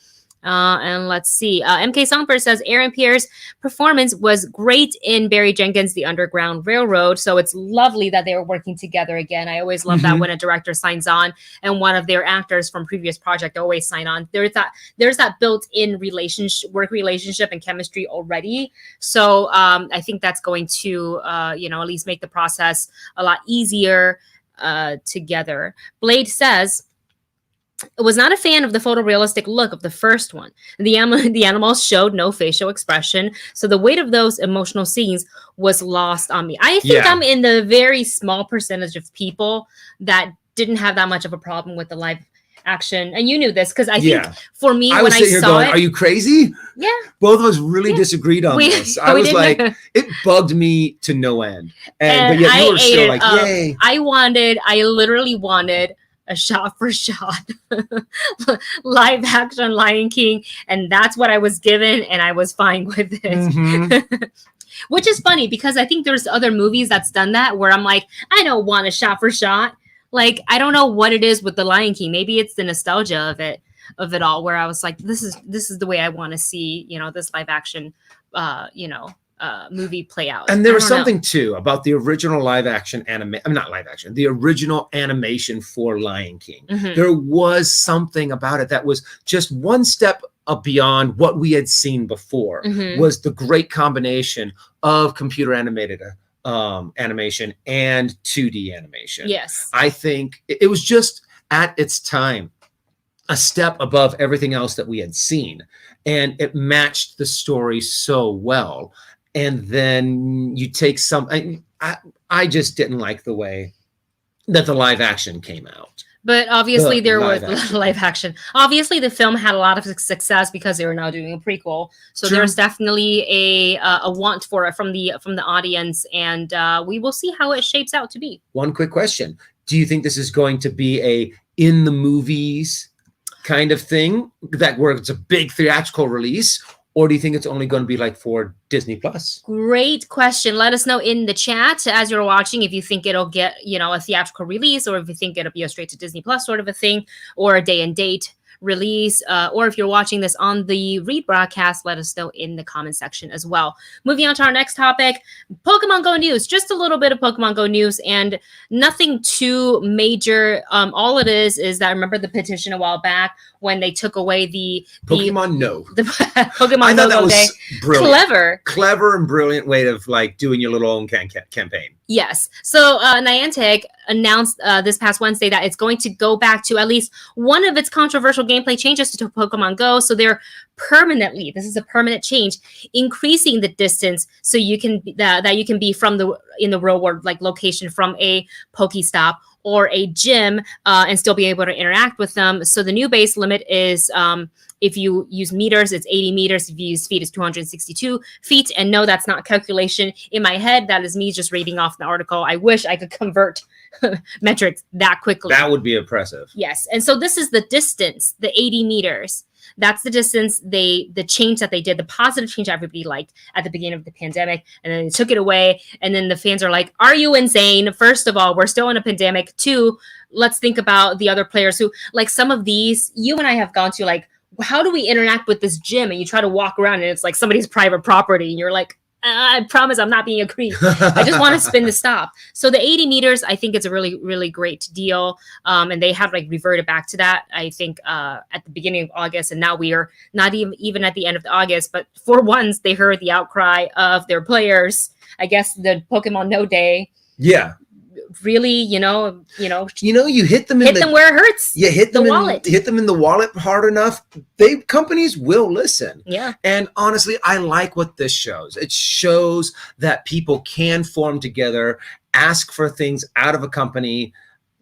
Speaker 1: And let's see. MK Songbird says Aaron Pierre's performance was great in Barry Jenkins' The Underground Railroad. So it's lovely that they were working together again. I always love that when a director signs on and one of their actors from previous project always sign on. There's that built-in work relationship and chemistry already. So I think that's going to at least make the process a lot easier together. Blade says, was not a fan of the photorealistic look of the first one. The animals showed no facial expression, so the weight of those emotional scenes was lost on me. I think I'm in the very small percentage of people that didn't have that much of a problem with the live action, and you knew this because I think for me, when I saw it,
Speaker 2: are you crazy?
Speaker 1: Yeah,
Speaker 2: both of us really disagreed on this. I was like, it bugged me to no end, but yet you were still like, yay!
Speaker 1: I literally wanted a shot for shot live action Lion King, and that's what I was given, and I was fine with it. Which is funny because I think there's other movies that's done that where I'm like, I don't want a shot for shot. Like, I don't know what it is with the Lion King. Maybe it's the nostalgia of it all, where I was like, this is the way I want to see, this live action movie play out.
Speaker 2: And there was something too about the original the original animation for Lion King. There was something about it that was just one step beyond what we had seen before. Was the great combination of computer animated animation and 2D animation.
Speaker 1: Yes,
Speaker 2: I think it was just at its time a step above everything else that we had seen, and it matched the story so well. And then you take I just didn't like the way that the live action came out.
Speaker 1: But obviously there was live action. Obviously the film had a lot of success because they were now doing a prequel. So there's definitely a want for it from the audience, and we will see how it shapes out to be.
Speaker 2: One quick question. Do you think this is going to be a in the movies kind of thing where it's a big theatrical release? Or do you think it's only going to be like for Disney Plus?
Speaker 1: Great question. Let us know in the chat as you're watching if you think it'll get, a theatrical release, or if you think it'll be a straight to Disney Plus sort of a thing, or a day and date release, or if you're watching this on the rebroadcast, let us know in the comment section as well. Moving on to our next topic, Pokemon Go news. Just a little bit of Pokemon Go news and nothing too major. All it is that, remember the petition a while back when they took away the
Speaker 2: Pokemon
Speaker 1: Pokemon Go Day.
Speaker 2: Brilliant. Clever and brilliant way of doing your little own campaign.
Speaker 1: Yes. So Niantic announced this past Wednesday that it's going to go back to at least one of its controversial gameplay changes to Pokemon Go. So they're permanently, this is a permanent change, increasing the distance so you can that you can be from in the real world, like location from a Pokestop or a gym, and still be able to interact with them. So the new base limit is, if you use meters, it's 80 meters. If you use feet, it's 262 feet. And no, that's not calculation in my head. That is me just reading off the article. I wish I could convert metrics that quickly.
Speaker 2: That would be impressive.
Speaker 1: Yes. And so this is the distance, the 80 meters. That's the distance the change that they did, the positive change everybody liked at the beginning of the pandemic, and then they took it away. And then the fans are like, are you insane? First of all, we're still in a pandemic. Two, let's think about the other players who, like some of these, you and I have gone to, like, how do we interact with this gym? And you try to walk around and it's like somebody's private property. And you're like, I promise I'm not being a creep. I just want to spin the stop. So the 80 meters, I think it's a really, really great deal. And they have like reverted back to that, I think, at the beginning of August. And now we are not even at the end of August, but for once they heard the outcry of their players. I guess the Pokemon No Day.
Speaker 2: Yeah.
Speaker 1: Really, you
Speaker 2: hit them
Speaker 1: where it hurts.
Speaker 2: You hit them
Speaker 1: wallet.
Speaker 2: Hit them in the wallet hard enough. Companies will listen.
Speaker 1: Yeah.
Speaker 2: And honestly, I like what this shows. It shows that people can form together, ask for things out of a company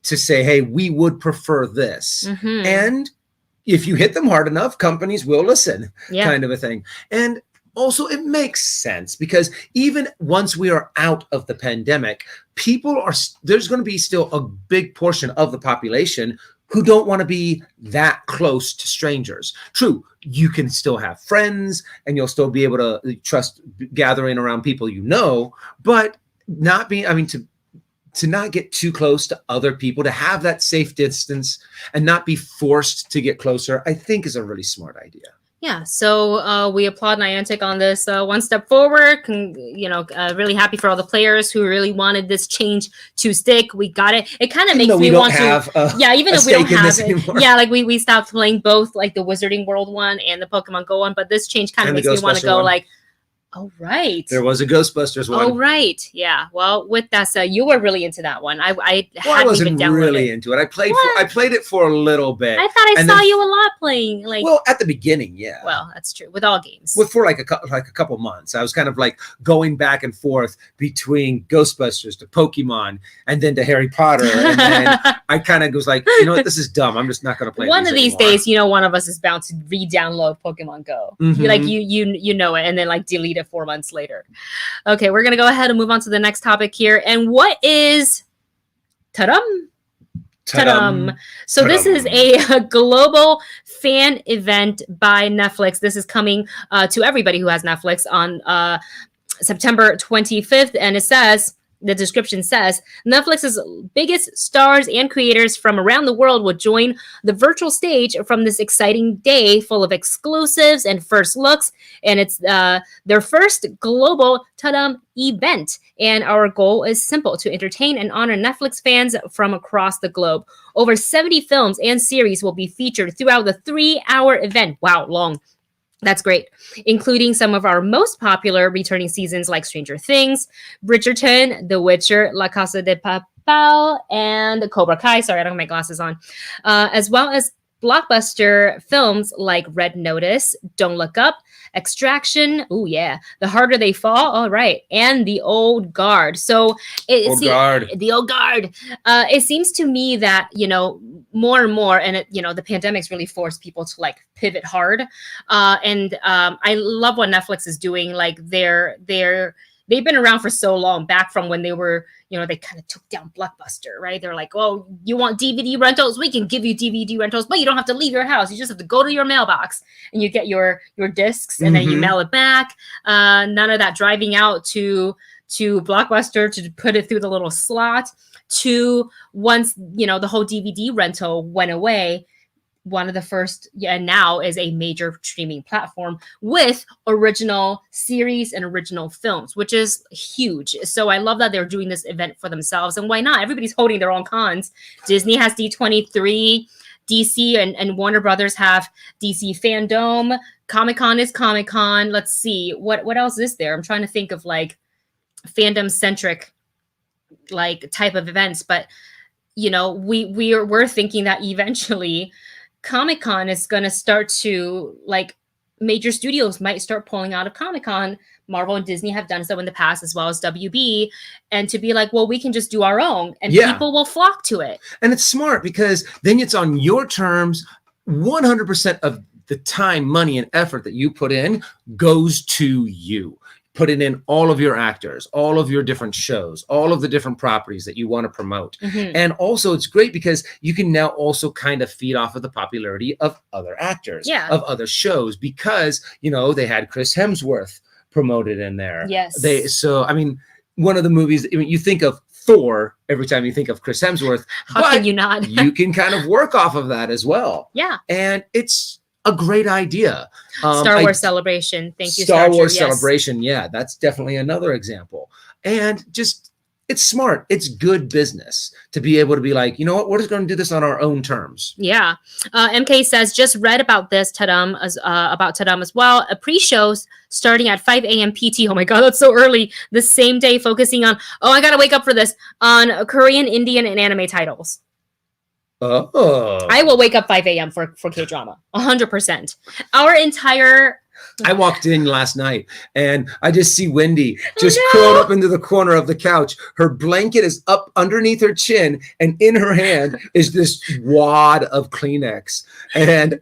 Speaker 2: to say, hey, we would prefer this.
Speaker 1: Mm-hmm.
Speaker 2: And if you hit them hard enough, companies will listen, kind of a thing. And also, it makes sense because even once we are out of the pandemic, there's going to be still a big portion of the population who don't want to be that close to strangers. True, you can still have friends and you'll still be able to trust gathering around people but not being, to not get too close to other people, to have that safe distance and not be forced to get closer, I think is a really smart idea.
Speaker 1: Yeah, so we applaud Niantic on this one step forward. Really happy for all the players who really wanted this change to stick. We got it. It kind of makes me want to. Even if we don't have it. Anymore. Yeah, like we stopped playing both, like the Wizarding World one and the Pokemon Go one. But this change kind of makes me want to go like, oh, right.
Speaker 2: There was a Ghostbusters one.
Speaker 1: Oh, right. Yeah. Well, with that said, you were really into that one. I
Speaker 2: wasn't really into it. I played it for a little bit.
Speaker 1: I thought I saw you a lot playing.
Speaker 2: Well, at the beginning, yeah.
Speaker 1: Well, that's true with all games.
Speaker 2: For like a couple months, I was kind of like going back and forth between Ghostbusters to Pokemon and then to Harry Potter, and then I kind of was like, you know what, this is dumb. I'm just not going to play.
Speaker 1: One of these days, one of us is bound to re-download Pokemon Go. Mm-hmm. You know it, and then like delete it 4 months later. Okay, we're gonna go ahead and move on to the next topic here. And what is ta-dum? Ta-dum. So ta-dum. This is a global fan event by Netflix. This is coming to everybody who has Netflix on September 25th, and it says, the description says, Netflix's biggest stars and creators from around the world will join the virtual stage from this exciting day full of exclusives and first looks. And it's their first global ta-dum event. And our goal is simple: to entertain and honor Netflix fans from across the globe. Over 70 films and series will be featured throughout the 3-hour event. Wow, long. That's great, including some of our most popular returning seasons like Stranger Things, Bridgerton, The Witcher, La Casa de Papel, and Cobra Kai. Sorry, I don't have my glasses on. As well as blockbuster films like Red Notice, Don't Look Up, Extraction, oh yeah, The Harder They Fall, all right, and The Old Guard. So The Old Guard. It seems to me that, more and more, and the pandemic's really forced people to like pivot hard. And I love what Netflix is doing. Like they've been around for so long, back from when they were, they kind of took down Blockbuster, right? They're like, oh, you want DVD rentals? We can give you DVD rentals, but you don't have to leave your house. You just have to go to your mailbox and you get your discs, and then you mail it back. None of that driving out to Blockbuster to put it through the little slot. To once, the whole DVD rental went away, one of the first, and now is a major streaming platform with original series and original films, which is huge. So I love that they're doing this event for themselves. And why not? Everybody's holding their own cons. Disney has D23, DC and Warner Brothers have DC Fandom. Comic-Con is Comic-Con. Let's see. What else is there? I'm trying to think of like fandom-centric like type of events. But, we're thinking that eventually Comic-Con is going to start to, like, major studios might start pulling out of Comic-Con. Marvel and Disney have done so in the past, as well as WB, and to be like, well, we can just do our own, and people will flock to it.
Speaker 2: And it's smart because then it's on your terms. 100% of the time, money, and effort that you put in goes to you. Put it in all of your actors, all of your different shows, all of the different properties that you want to promote. And also it's great because you can now also kind of feed off of the popularity of other actors, of other shows, because, you know, they had Chris Hemsworth promoted in there. So, I mean, one of the movies, I mean, you think of Thor every time you think of Chris Hemsworth.
Speaker 1: How can you not?
Speaker 2: You can kind of work off of that as well. And it's a great idea.
Speaker 1: Star Wars Celebration. Thank you,
Speaker 2: Star Wars Celebration. Yeah, that's definitely another example. And just, it's smart. It's good business to be able to be like, you know what, we're just going to do this on our own terms.
Speaker 1: MK says, just read about this, Tadam, about Tadam as well. A pre-shows starting at 5 a.m. PT. Oh my God, that's so early. The same day, focusing on, I got to wake up for this, on Korean, Indian, and anime titles. I will wake up 5 a.m. for K-drama, 100%. Our entire...
Speaker 2: I walked in last night and I just see Wendy just curled up into the corner of the couch. Her blanket is up underneath her chin, and in her hand is this wad of Kleenex. And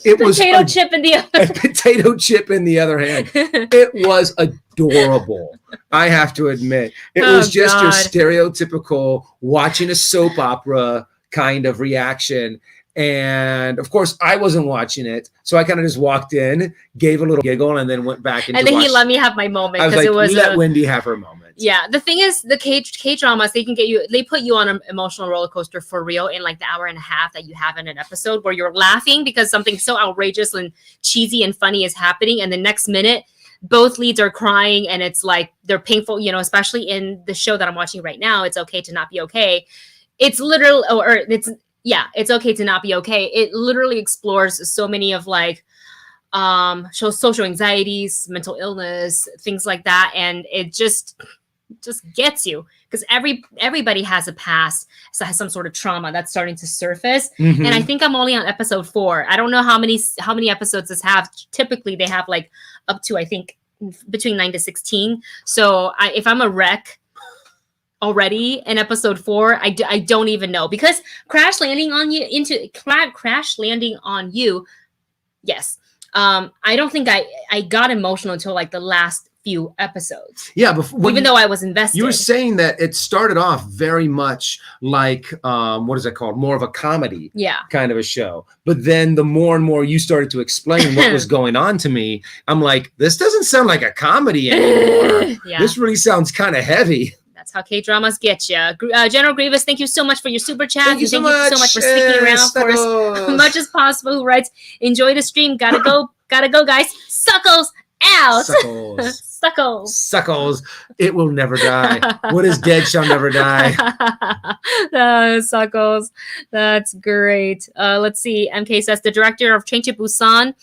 Speaker 2: it was
Speaker 1: potato chip in the other
Speaker 2: potato chip in the other hand. It was adorable. I have to admit, it was just your stereotypical watching a soap opera kind of reaction. And of course, I wasn't watching it, so I kind of just walked in, gave a little giggle, and then went back into.
Speaker 1: And then he let me have my moment
Speaker 2: because like, it was. Let Wendy have her moment.
Speaker 1: Yeah, the thing is, the K dramas, they can get you. They put you on an emotional roller coaster for real in like the hour and a half that you have in an episode, where you're laughing because something so outrageous and cheesy and funny is happening, and the next minute, both leads are crying, and it's like they're painful. You know, especially in the show that I'm watching right now, It's Okay to Not Be Okay. It's literal, or it's. Yeah, It's Okay to Not Be Okay. It literally explores so many of like social anxieties, mental illness, things like that, and it just gets you because everybody has a past, so has some sort of trauma that's starting to surface. And I think I'm only on episode 4. I don't know how many episodes this have. Typically, they have like up to, I think, between 9 to 16. So if I'm a wreck already in episode 4, I don't even know, because crash landing on you. Yes. I don't think I got emotional until like the last few episodes.
Speaker 2: Yeah,
Speaker 1: even though I was invested.
Speaker 2: You were saying that it started off very much like what is it called? More of a comedy kind of a show. But then the more and more you started to explain what was going on to me, I'm like, this doesn't sound like a comedy anymore. This really sounds kind of heavy.
Speaker 1: That's how K-dramas get you. General Grievous, thank you so much for your super chat.
Speaker 2: Thank you so much
Speaker 1: for sticking around for as much as possible. Who writes, enjoy the stream. Gotta go, guys. Suckles out.
Speaker 2: Suckles. It will never die. What is dead shall never die.
Speaker 1: Suckles. That's great. Let's see. MK says the director of Train to Busan,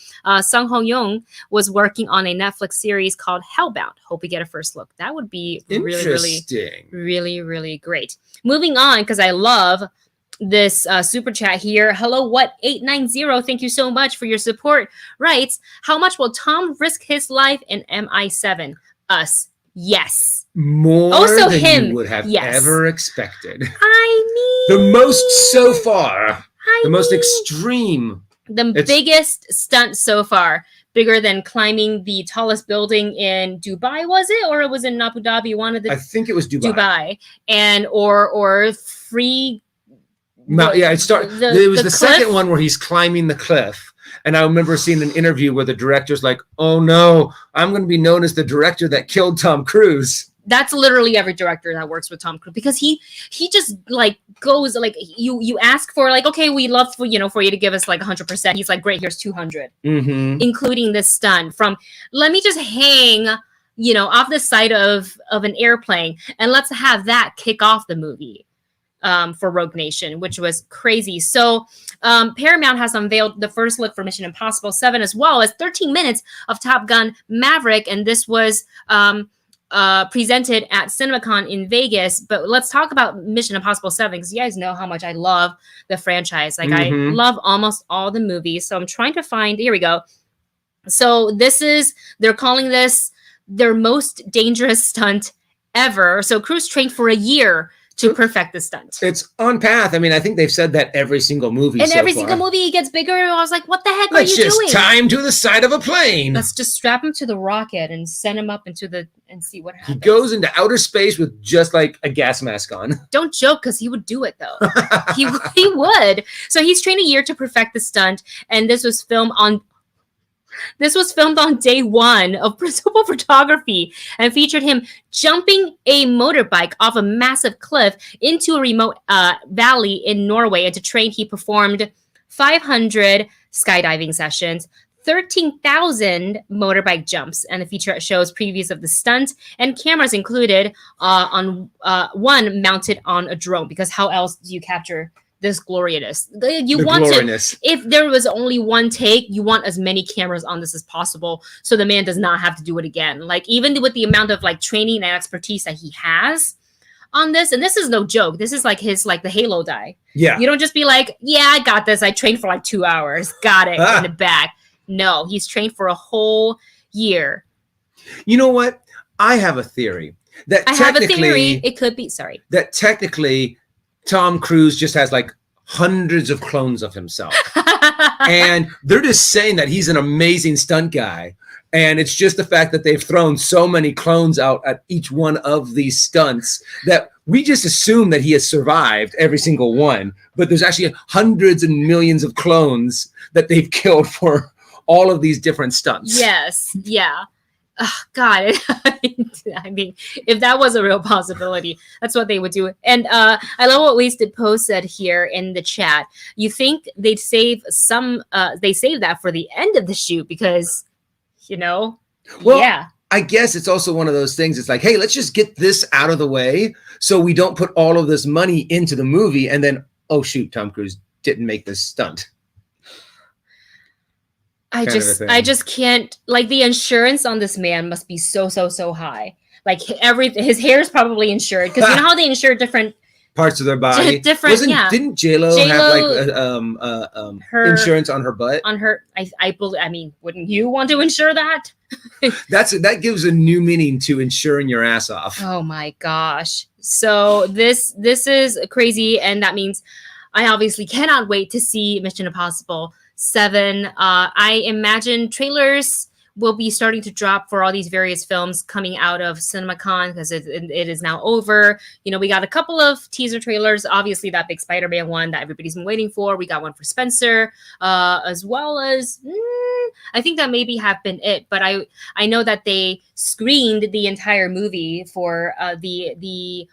Speaker 1: Sung Ho-young, was working on a Netflix series called Hellbound. Hope we get a first look. That would be really great. Moving on, because I love this super chat here. Hello, what 890? Thank you so much for your support. Writes, how much will Tom risk his life in MI7? Us. Yes.
Speaker 2: More
Speaker 1: also
Speaker 2: than
Speaker 1: him.
Speaker 2: You would have ever expected.
Speaker 1: I mean,
Speaker 2: the most so far. The most extreme.
Speaker 1: The biggest stunt so far. Bigger than climbing the tallest building in Dubai, was it? Or it was in Abu Dhabi? I
Speaker 2: think it was Dubai.
Speaker 1: And or free.
Speaker 2: It was the second one where he's climbing the cliff. And I remember seeing an interview where the director's like, oh no, I'm going to be known as the director that killed Tom Cruise.
Speaker 1: That's literally every director that works with Tom Cruise, because he just like goes like, you ask for like, okay, we love for you to give us like 100%. He's like, great, here's 200, including this stunt from, let me just hang, off the side of an airplane and let's have that kick off the movie. For Rogue Nation, which was crazy. So Paramount has unveiled the first look for Mission Impossible 7, as well as 13 minutes of Top Gun Maverick. And this was presented at CinemaCon in Vegas. But let's talk about Mission Impossible 7, because you guys know how much I love the franchise. Like, I love almost all the movies. So I'm trying to find, here we go. So they're calling this their most dangerous stunt ever. So Cruise trained for a year to perfect the stunt.
Speaker 2: It's on path. I mean, I think they've said that every single movie.
Speaker 1: And every single movie, he gets bigger. And I was like, what the heck are you doing?
Speaker 2: Let's just tie him to the side of a plane.
Speaker 1: Let's just strap him to the rocket and send him up and see what happens.
Speaker 2: He goes into outer space with just like a gas mask on.
Speaker 1: Don't joke, because he would do it though. he would. So he's trained a year to perfect the stunt, and this was filmed on day one of principal photography and featured him jumping a motorbike off a massive cliff into a remote valley in Norway. And to train, he performed 500 skydiving sessions, 13,000 motorbike jumps, and the feature shows previews of the stunt and cameras included on one mounted on a drone, because how else do you capture this gloriousness? If there was only one take, you want as many cameras on this as possible, so the man does not have to do it again. Like, even with the amount of like training and expertise that he has on this, and this is no joke, this is like his, like the Halo die.
Speaker 2: Yeah.
Speaker 1: You don't just be like, yeah, I got this. I trained for like 2 hours. Got it in the back. No, he's trained for a whole year.
Speaker 2: You know what? I have a theory.
Speaker 1: It could be,
Speaker 2: that technically Tom Cruise just has like hundreds of clones of himself. And they're just saying that he's an amazing stunt guy. And it's just the fact that they've thrown so many clones out at each one of these stunts that we just assume that he has survived every single one. But there's actually hundreds and millions of clones that they've killed for all of these different stunts.
Speaker 1: Yes. Yeah. Oh, God, I mean, if that was a real possibility, that's what they would do. And I love what Wasted Post said here in the chat. You think they'd save they save that for the end of the shoot because, well, yeah.
Speaker 2: I guess it's also one of those things. It's like, hey, let's just get this out of the way so we don't put all of this money into the movie. And then, oh, shoot, Tom Cruise didn't make this stunt.
Speaker 1: I just can't, like, the insurance on this man must be so high. Like, his hair is probably insured, because you know how they insure different
Speaker 2: parts of their body. Didn't J-Lo have like her insurance on her butt?
Speaker 1: On her, I mean, wouldn't you want to insure that?
Speaker 2: That gives a new meaning to insuring your ass off.
Speaker 1: Oh my gosh! So this is crazy, and that means I obviously cannot wait to see Mission Impossible 7. I imagine trailers will be starting to drop for all these various films coming out of CinemaCon, because it is now over. We got a couple of teaser trailers. Obviously, that big Spider-Man one that everybody's been waiting for. We got one for Spencer, as well as I think that maybe have been it. But I know that they screened the entire movie for the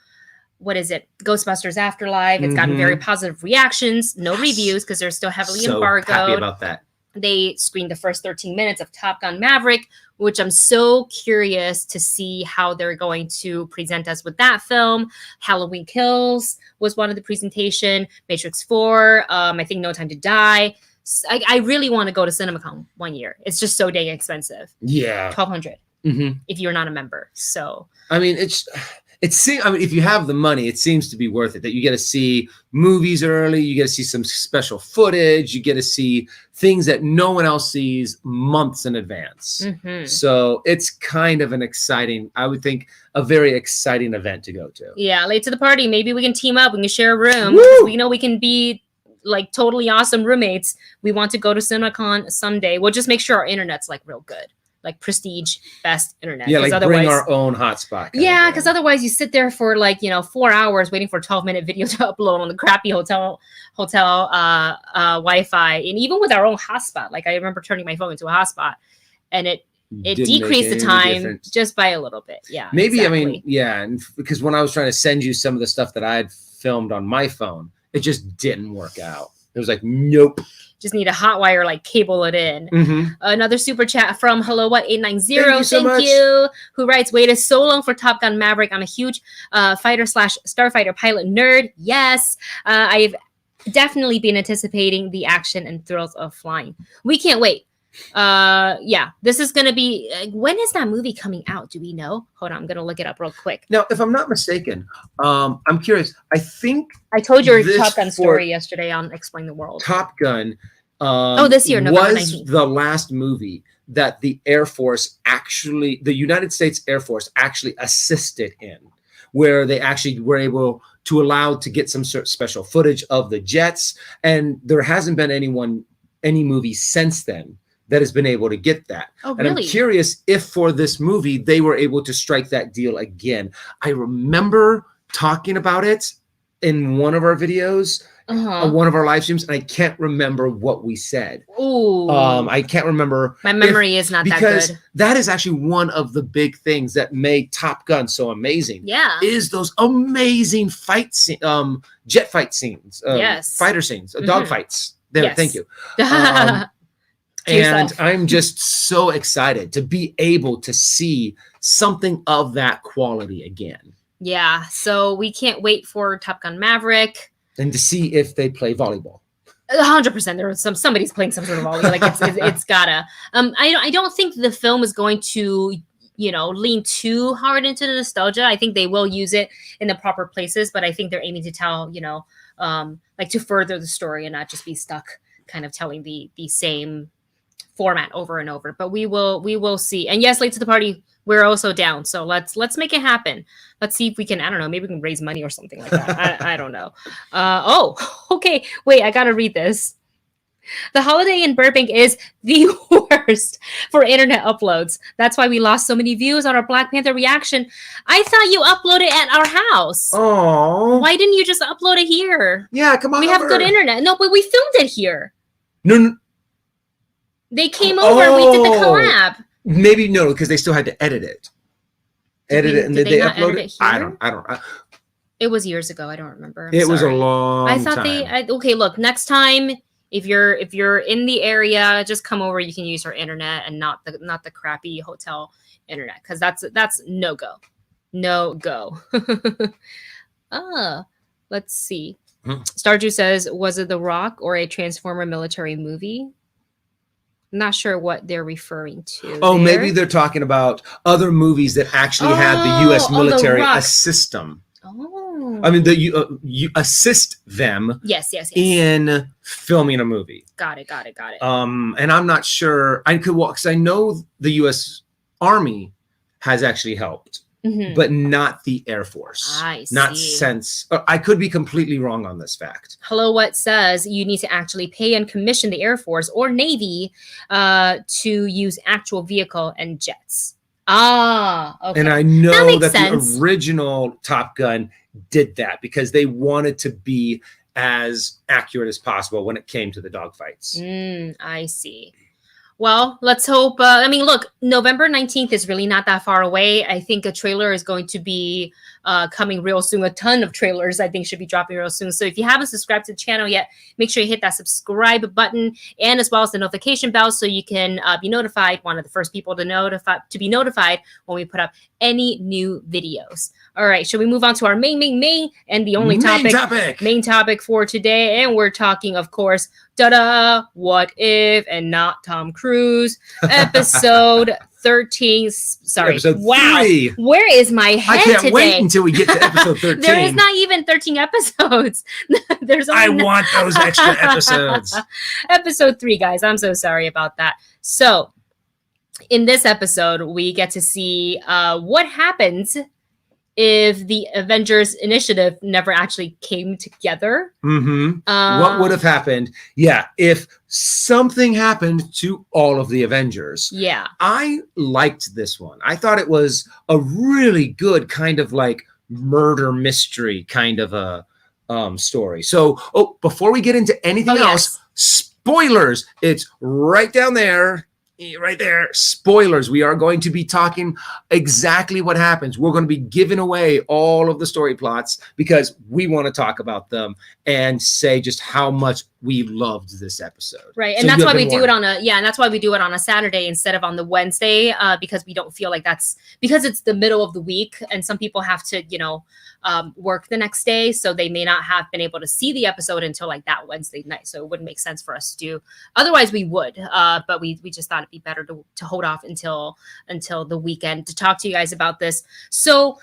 Speaker 1: what is it? Ghostbusters Afterlife. It's gotten very positive reactions. No reviews because they're still heavily embargoed.
Speaker 2: Happy about that.
Speaker 1: They screened the first 13 minutes of Top Gun Maverick, which I'm so curious to see how they're going to present us with that film. Halloween Kills was one of the presentation. Matrix 4. I think No Time to Die. I really want to go to CinemaCon one year. It's just so dang expensive.
Speaker 2: Yeah.
Speaker 1: $1,200 if you're not a member. So
Speaker 2: I mean, if you have the money, it seems to be worth it. That you get to see movies early, you get to see some special footage, you get to see things that no one else sees months in advance. So it's kind of an exciting, I would think, a very exciting event to go to.
Speaker 1: Yeah, late to the party. Maybe we can team up. We can share a room.
Speaker 2: Woo!
Speaker 1: We know we can be like totally awesome roommates. We want to go to CinemaCon someday. We'll just make sure our internet's like real good. Like prestige best internet.
Speaker 2: Yeah, like bring our own hotspot.
Speaker 1: Yeah, because otherwise you sit there for 4 hours waiting for a 12-minute video to upload on the crappy hotel Wi-Fi. And even with our own hotspot, like I remember turning my phone into a hotspot, and it decreased the time just by a little bit. Yeah,
Speaker 2: maybe exactly. I mean, yeah, and because when I was trying to send you some of the stuff that I had filmed on my phone, it just didn't work out. It was like, nope.
Speaker 1: Just need a hot wire, like cable it in. Another super chat from Hello What 890. Thank you. Who writes, waited so long for Top Gun Maverick. I'm a huge fighter/starfighter pilot nerd. Yes, I've definitely been anticipating the action and thrills of flying. We can't wait. Yeah, this is gonna be. When is that movie coming out? Do we know? Hold on, I'm gonna look it up real quick.
Speaker 2: Now, if I'm not mistaken, I'm curious. I think
Speaker 1: I told your Top Gun story yesterday on Explain the World.
Speaker 2: Top Gun.
Speaker 1: This year, November
Speaker 2: was
Speaker 1: 19th.
Speaker 2: the last movie that the United States Air Force actually assisted in, where they actually were able to allow to get some sort of special footage of the jets. And there hasn't been any movie since then that has been able to get that.
Speaker 1: Oh,
Speaker 2: really? And I'm curious if for this movie, they were able to strike that deal again. I remember talking about it in one of our videos, one of our live streams, and I can't remember what we said.
Speaker 1: Ooh.
Speaker 2: I can't remember.
Speaker 1: My memory is not that good.
Speaker 2: Because that is actually one of the big things that made Top Gun so amazing.
Speaker 1: Yeah.
Speaker 2: Is those amazing jet fight scenes.
Speaker 1: Yes.
Speaker 2: Fighter scenes, dog fights. There,
Speaker 1: yes.
Speaker 2: Thank you. And I'm just so excited to be able to see something of that quality again.
Speaker 1: Yeah. So we can't wait for Top Gun Maverick.
Speaker 2: And to see if they play volleyball.
Speaker 1: 100%. There was somebody's playing some sort of volleyball. Like it's gotta. I don't think the film is going to, lean too hard into the nostalgia. I think they will use it in the proper places, but I think they're aiming to tell, like to further the story and not just be stuck kind of telling the same format over and over. But we will see. And yes, late to the party, we're also down. So let's make it happen. Let's see if we can, I don't know, maybe we can raise money or something like that. I don't know. Okay. Wait, I gotta read this. The holiday in Burbank is the worst for internet uploads. That's why we lost so many views on our Black Panther reaction. I thought you uploaded at our house.
Speaker 2: Oh.
Speaker 1: Why didn't you just upload it here?
Speaker 2: Yeah, come on.
Speaker 1: We have good internet. No, but we filmed it here.
Speaker 2: No.
Speaker 1: They came over and we did the collab.
Speaker 2: Maybe no, because they still had to edit it. Did they upload it? I don't.
Speaker 1: It was years ago. I don't remember.
Speaker 2: It was a long time.
Speaker 1: I thought okay, look, next time if you're in the area, just come over. You can use our internet and not the crappy hotel internet, because that's no go. No go. Let's see. Stardew says, was it The Rock or a Transformer military movie? Not sure what they're referring to.
Speaker 2: Oh, maybe they're talking about other movies that actually had the U.S. military assist them.
Speaker 1: Oh,
Speaker 2: I mean, you assist them.
Speaker 1: Yes.
Speaker 2: In filming a movie.
Speaker 1: Got it.
Speaker 2: And I'm not sure. Because I know the U.S. Army has actually helped, but not the Air Force.
Speaker 1: I see.
Speaker 2: Not since. I could be completely wrong on this fact.
Speaker 1: Hello, what says you need to actually pay and commission the Air Force or Navy to use actual vehicle and jets. Okay.
Speaker 2: And I know that
Speaker 1: sense.
Speaker 2: The original Top Gun did that because they wanted to be as accurate as possible when it came to the dogfights.
Speaker 1: I see. Well, let's hope. Look, November 19th is really not that far away. I think a trailer is going to be coming real soon. A ton of trailers, I think, should be dropping real soon. So if you haven't subscribed to the channel yet, make sure you hit that subscribe button, and as well as the notification bell, so you can be notified. One of the first people to be notified when we put up any new videos. All right, should we move on to our main and the only main topic for today? And we're talking, of course, What If and Not Tom Cruise, episode 13. Sorry.
Speaker 2: Episode 3.
Speaker 1: Where is my head today?
Speaker 2: I can't wait until we get to episode 13.
Speaker 1: There is not even 13 episodes.
Speaker 2: I want those extra episodes.
Speaker 1: Episode 3, guys. I'm so sorry about that. So, in this episode, we get to see what happens if the Avengers Initiative never actually came together.
Speaker 2: What would have happened? Yeah, if something happened to all of the Avengers.
Speaker 1: Yeah.
Speaker 2: I liked this one. I thought it was a really good kind of like murder mystery kind of a story. So, before we get into anything else, spoilers. It's right down there. Right there, spoilers. We are going to be talking exactly what happens. We're going to be giving away all of the story plots because we want to talk about them and say just how much we loved this episode.
Speaker 1: Right. And that's why we do it on and that's why we do it on a Saturday instead of on the Wednesday, because we don't feel like because it's the middle of the week and some people have to, work the next day. So they may not have been able to see the episode until like that Wednesday night. So it wouldn't make sense for us to do. Otherwise we would, but we just thought it'd be better to hold off until the weekend to talk to you guys about this. So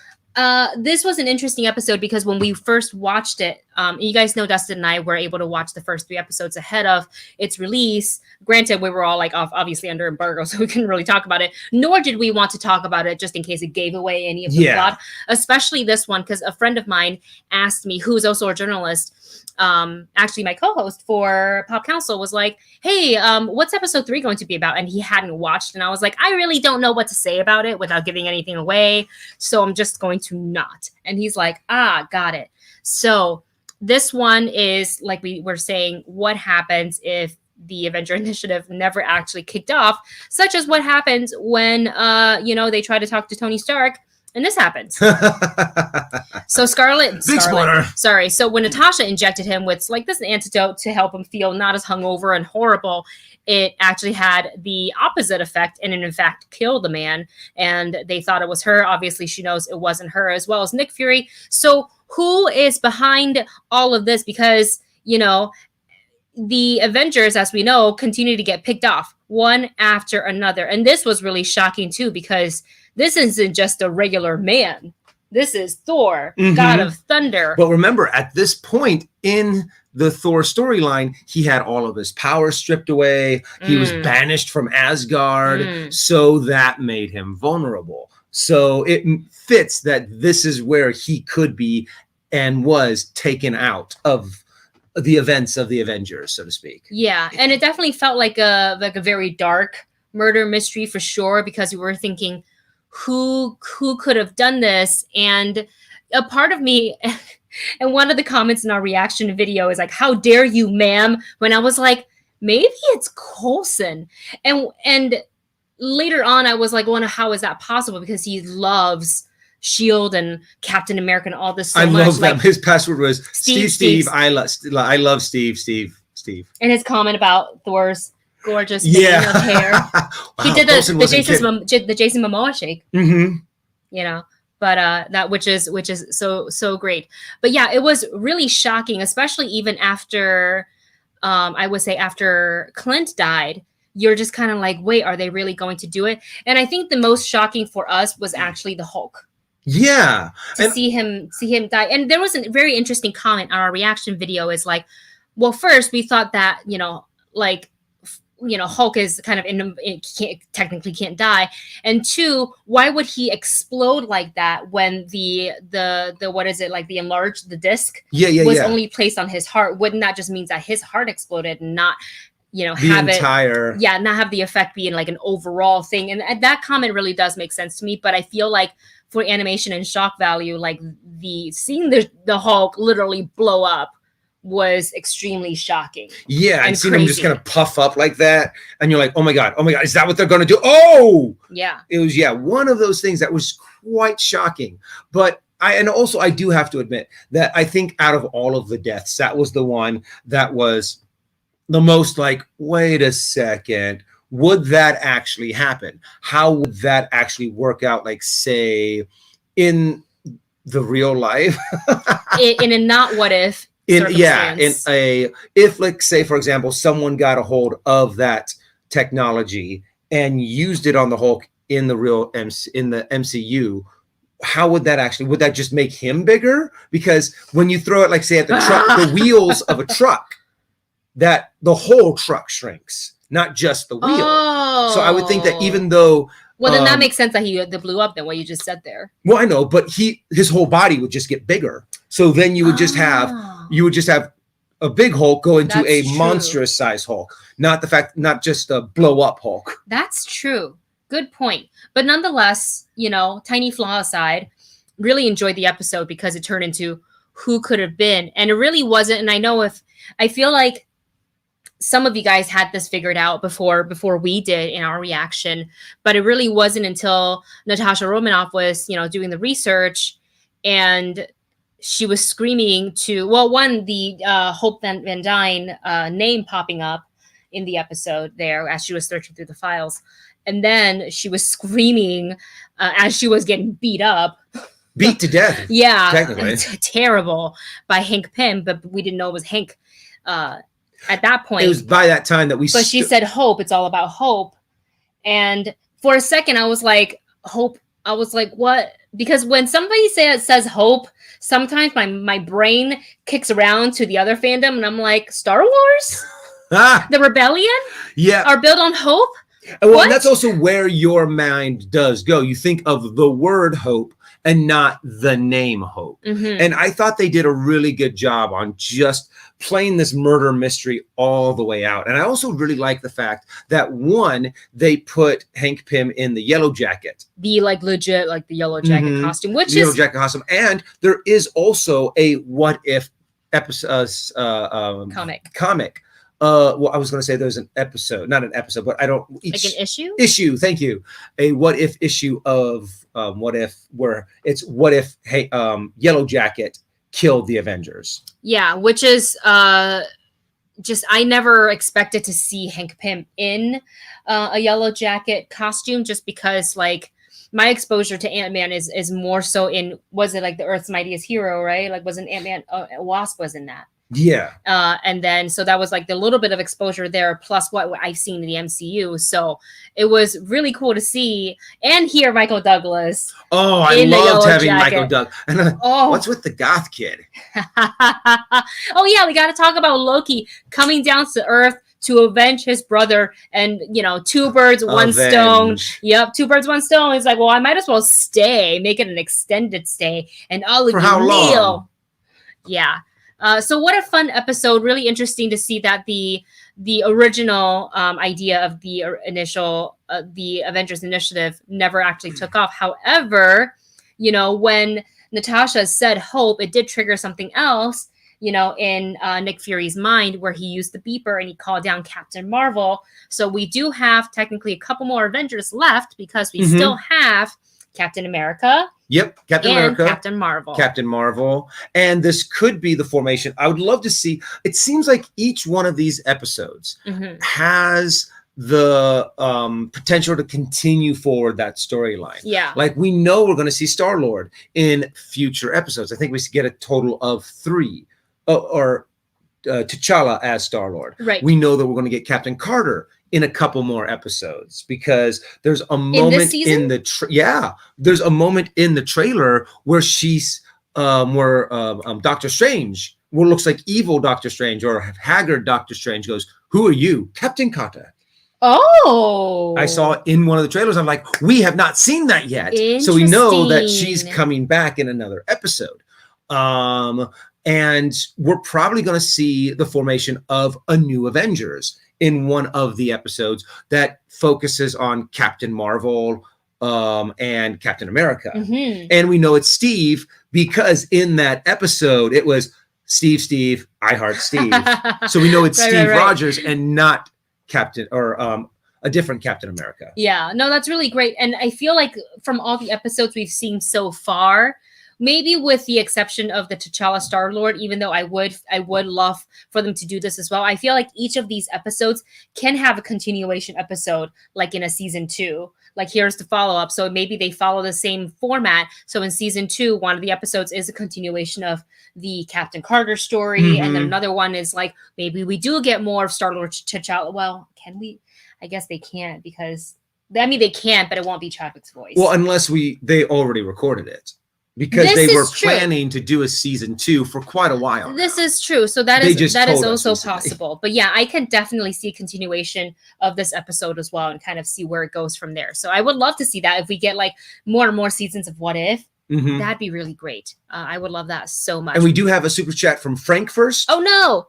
Speaker 1: this was an interesting episode because when we first watched it, you guys know Dustin and I were able to watch the first 3 episodes ahead of its release. Granted, we were all like obviously under embargo, so we couldn't really talk about it. Nor did we want to talk about it just in case it gave away any of the plot, especially this one, because a friend of mine asked me, who's also a journalist, actually my co-host for Pop Council, was like, hey, what's episode 3 going to be about? And he hadn't watched, and I was like, I really don't know what to say about it without giving anything away, so I'm just going to not. And he's like, got it. So this one is, like we were saying, what happens if the Avenger Initiative never actually kicked off, such as what happens when they try to talk to Tony Stark. And this happens. So Scarlet. Sorry. So when Natasha injected him with like this antidote to help him feel not as hungover and horrible, it actually had the opposite effect and it in fact killed the man. And they thought it was her. Obviously, she knows it wasn't her, as well as Nick Fury. So who is behind all of this? Because, the Avengers, as we know, continue to get picked off one after another. And this was really shocking too, because this isn't just a regular man. This is Thor, God of Thunder.
Speaker 2: But remember, at this point in the Thor storyline, he had all of his power stripped away. He was banished from Asgard. So that made him vulnerable. So it fits that this is where he could be and was taken out of the events of the Avengers, so to speak.
Speaker 1: Yeah, and it definitely felt like a very dark murder mystery for sure, because we were thinking, who could have done this? And a part of me, and one of the comments in our reaction video is like, how dare you, ma'am? When I was like, maybe it's Coulson. And later on, I was like, well, how is that possible? Because he loves Shield and Captain America and all this so much. I love
Speaker 2: that. His password was Steve. I love Steve.
Speaker 1: And his comment about Thor's gorgeous of hair. Wow, he did the Jason Momoa shake. But that which is so great. But yeah, it was really shocking, especially even after I would say after Clint died. You're just kind of like, wait, are they really going to do it? And I think the most shocking for us was actually the Hulk.
Speaker 2: Yeah.
Speaker 1: To see him die. And there was a very interesting comment on our reaction video is like, well, first we thought that, Hulk is kind of technically can't die. And 2, why would he explode like that when the what is it, like the enlarged the disc was only placed on his heart? Wouldn't that just mean that his heart exploded and not not have the effect being like an overall thing? And that comment really does make sense to me. But I feel like for animation and shock value, like seeing the Hulk literally blow up was extremely shocking. Yeah,
Speaker 2: and seeing him just kind of puff up like that, and you're like, oh my god, is that what they're gonna do? Oh,
Speaker 1: yeah.
Speaker 2: It was one of those things that was quite shocking. But I do have to admit that I think out of all of the deaths, that was the one that was the most like, wait a second, would that actually happen? How would that actually work out? Like, say, in the real life,
Speaker 1: in a not what if.
Speaker 2: If like, say, for example, someone got a hold of that technology and used it on the Hulk in the MCU, how would that just make him bigger? Because when you throw it, like, say, at the truck, the wheels of a truck, that the whole truck shrinks, not just the wheel. So I would think that even though
Speaker 1: then that makes sense that he blew up than what you just said there.
Speaker 2: Well, I know, but his whole body would just get bigger. So then you would just have a big Hulk go into monstrous size Hulk, not just a blow up Hulk.
Speaker 1: That's true. Good point. But nonetheless, tiny flaw aside, really enjoyed the episode because it turned into who could have been. And it really wasn't. And I feel like some of you guys had this figured out before we did in our reaction, but it really wasn't until Natasha Romanoff was, doing the research and she was screaming to, well, one, the Hope Van Dyne name popping up in the episode there as she was searching through the files. And then she was screaming as she was getting beat up.
Speaker 2: Beat to death.
Speaker 1: Yeah.
Speaker 2: Technically.
Speaker 1: Terrible by Hank Pym, but we didn't know it was Hank at that point.
Speaker 2: It was by that time that we...
Speaker 1: But she said hope. It's all about hope. And for a second, I was like, hope. I was like, what? Because when somebody says hope, sometimes my brain kicks around to the other fandom, and I'm like, Star Wars? The Rebellion?
Speaker 2: Yeah.
Speaker 1: Are built on hope?
Speaker 2: Well, and that's also where your mind does go. You think of the word hope and not the name Hope. Mm-hmm. And I thought they did a really good job on just playing this murder mystery all the way out. And I also really like the fact that, one, they put Hank Pym in the yellow jacket.
Speaker 1: The legit, the yellow jacket costume, which
Speaker 2: the yellow jacket costume. And there is also a what if episode comic. Well, I was going to say there's an episode, not an episode, but I don't...
Speaker 1: like an issue?
Speaker 2: Issue, thank you. A what if issue of what if hey, Yellow Jacket killed the Avengers. Yeah,
Speaker 1: which is just, I never expected to see Hank Pym in a Yellow Jacket costume, just because, my exposure to Ant-Man is more so in, was it the Earth's Mightiest Hero, right? Wasn't Ant-Man, Wasp was in that.
Speaker 2: Yeah.
Speaker 1: And then, so that was the little bit of exposure there, plus what I've seen in the MCU. So it was really cool to see and hear Michael Douglas.
Speaker 2: Oh, I loved having Michael Douglas. What's with the goth kid?
Speaker 1: Oh, yeah. We got to talk about Loki coming down to Earth to avenge his brother, and two birds, one stone. Yep, two birds, one stone. He's like, well, I might as well stay, make it an extended stay, and I'll
Speaker 2: for how long?
Speaker 1: Yeah. So what a fun episode. Really interesting to see that the original idea of the initial the Avengers Initiative never actually took off. However, when Natasha said hope, it did trigger something else, in Nick Fury's mind, where he used the beeper and he called down Captain Marvel. So we do have technically a couple more Avengers left, because we still have Captain America.
Speaker 2: Yep, Captain America.
Speaker 1: Captain Marvel.
Speaker 2: And this could be the formation. I would love to see. It seems like each one of these episodes has the potential to continue forward that storyline.
Speaker 1: Yeah.
Speaker 2: We know we're going to see Star-Lord in future episodes. I think we get a total of 3. Or T'Challa as Star-Lord.
Speaker 1: Right.
Speaker 2: We know that we're going to get Captain Carter in a couple more episodes, because there's a moment in the there's a moment in the trailer where she's Doctor Strange, what looks like evil Doctor Strange or haggard Doctor Strange, goes, "Who are you?" "Captain Carter."
Speaker 1: Oh,
Speaker 2: I saw it in one of the trailers. I'm like, we have not seen that yet, so we know that she's coming back in another episode. And we're probably going to see the formation of a new Avengers in one of the episodes that focuses on Captain Marvel and Captain America. And we know it's Steve, because in that episode it was Steve, I Heart Steve. So we know it's Steve Rogers and not Captain, or a different Captain America. Yeah, no, that's really great. And I feel like from all the episodes we've seen so far, maybe with the exception of the T'Challa Star-Lord, even though I would love for them to do this as well, I feel like each of these episodes can have a continuation episode, in a season 2. Here's the follow-up. So maybe they follow the same format. So in season 2, one of the episodes is a continuation of the Captain Carter story. And then another one is maybe we do get more of Star-Lord T'Challa. Well, can we? I guess they can't, because they can't, but it won't be Chadwick's voice. Well, unless they already recorded it. Because they were planning to do a season 2 for quite a while. This is true. So that is also possible. But yeah, I can definitely see a continuation of this episode as well, and kind of see where it goes from there. So I would love to see that. If we get more and more seasons of What If, that'd be really great. I would love that so much. And we do have a super chat from Frank first. Oh no.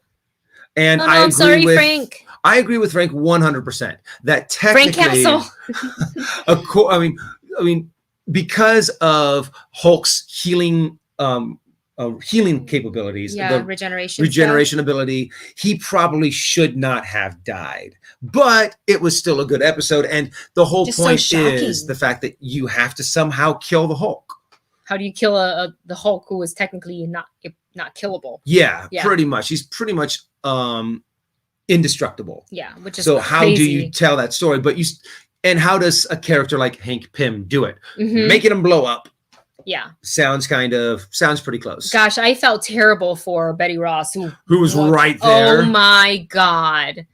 Speaker 2: And I'm sorry, Frank. I agree with Frank 100%. That technically, Frank Castle. I mean, because of Hulk's healing capabilities, the regeneration ability, he probably should not have died. But it was still a good episode, and the whole point is the fact that you have to somehow kill the Hulk.
Speaker 1: how do you kill the Hulk who is technically not killable?
Speaker 2: Yeah, pretty much. He's pretty much indestructible.
Speaker 1: Yeah, which is
Speaker 2: so
Speaker 1: crazy.
Speaker 2: How do you tell that story? And how does a character like Hank Pym do it? Making him blow up.
Speaker 1: Yeah,
Speaker 2: sounds pretty close.
Speaker 1: Gosh, I felt terrible for Betty Ross, who
Speaker 2: was right there.
Speaker 1: Oh my God,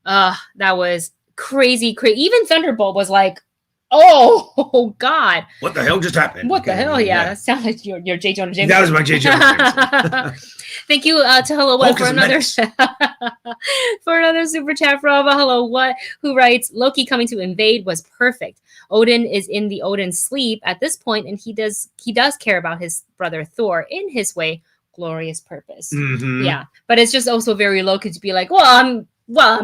Speaker 1: that was crazy. Even Thunderbolt was like, oh God,
Speaker 2: what the hell just happened?
Speaker 1: What the hell? Yeah, that sounds like your J. Jonah Jameson.
Speaker 2: That was my J. Jonah Jameson.
Speaker 1: Thank you to Hello What for another super chat from Hello What, who writes, Loki coming to invade was perfect. Odin is in the Odin's sleep at this point, and he does care about his brother Thor in his way. Glorious purpose. Yeah, but it's just also very Loki to be like, well, I'm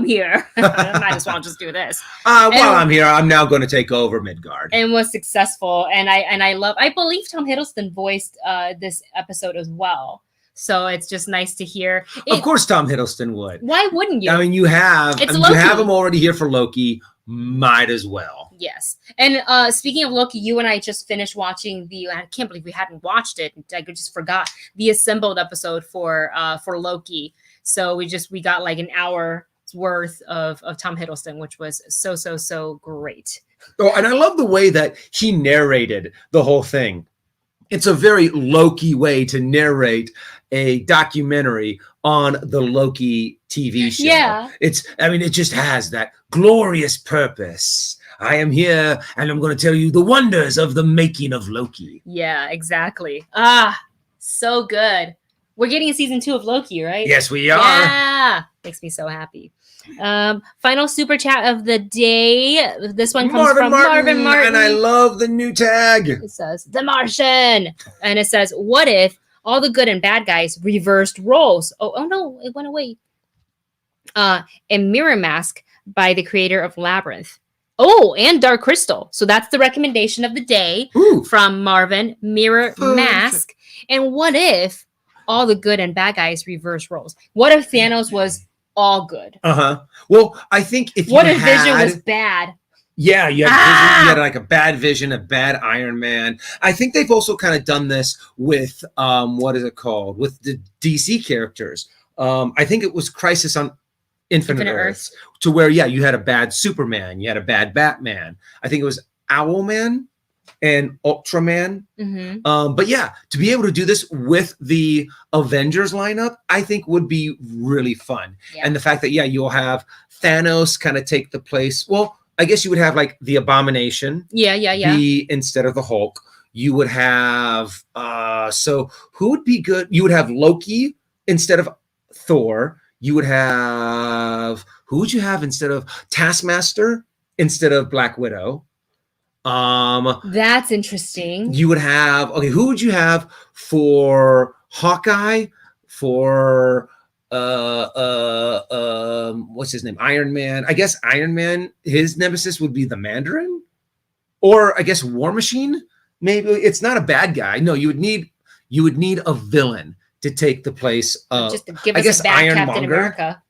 Speaker 1: here. I might as well just do this.
Speaker 2: I'm here, I'm now going to take over Midgard.
Speaker 1: And was successful. And I believe Tom Hiddleston voiced this episode as well. So it's just nice to hear.
Speaker 2: Of course, Tom Hiddleston would.
Speaker 1: Why wouldn't you?
Speaker 2: I mean, you have him already here for Loki. Might as well.
Speaker 1: Yes. And speaking of Loki, you and I just finished watching I can't believe we hadn't watched it. I just forgot the assembled episode for Loki. So we got like an hour worth of Tom Hiddleston, which was so great.
Speaker 2: Oh, and I love the way that he narrated the whole thing. It's a very Loki way to narrate a documentary on the Loki TV show.
Speaker 1: Yeah.
Speaker 2: It just has that glorious purpose. I am here and I'm going to tell you the wonders of the making of Loki.
Speaker 1: Yeah, exactly. So good. We're getting a season 2 of Loki, right?
Speaker 2: Yes, we are.
Speaker 1: Yeah. Makes me so happy. Final super chat of the day. This one comes from Marvin Martin.
Speaker 2: And I love the new tag.
Speaker 1: It says, The Martian. And it says, what if all the good and bad guys reversed roles? Oh no, it went away. And Mirror Mask by the creator of Labyrinth. Oh, and Dark Crystal. So that's the recommendation of the day. From Marvin, Mirror Mask. And what if all the good and bad guys reverse roles? What if Thanos was all good?
Speaker 2: Well, I think if
Speaker 1: Vision was bad?
Speaker 2: Yeah, you had like a bad Vision, a bad Iron Man. I think they've also kind of done this with what is it called? With the DC characters. I think it was Crisis on Infinite Earths, to where you had a bad Superman, you had a bad Batman. I think it was Owlman and Ultraman. But to be able to do this with the Avengers lineup, I think would be really fun. And the fact that you'll have Thanos kind of take the place. Well, I guess you would have like the Abomination. Instead of the Hulk. You would have so who would be good? You would have Loki instead of Thor. You would have, who would you have instead of Taskmaster instead of Black Widow?
Speaker 1: That's interesting.
Speaker 2: You would have, who would you have for Hawkeye, for what's his name? Iron Man. I guess Iron Man, his nemesis would be the Mandarin, or I guess War Machine. Maybe it's not a bad guy. No, you would need a villain to take the place of,
Speaker 1: just to give us a bad Captain America.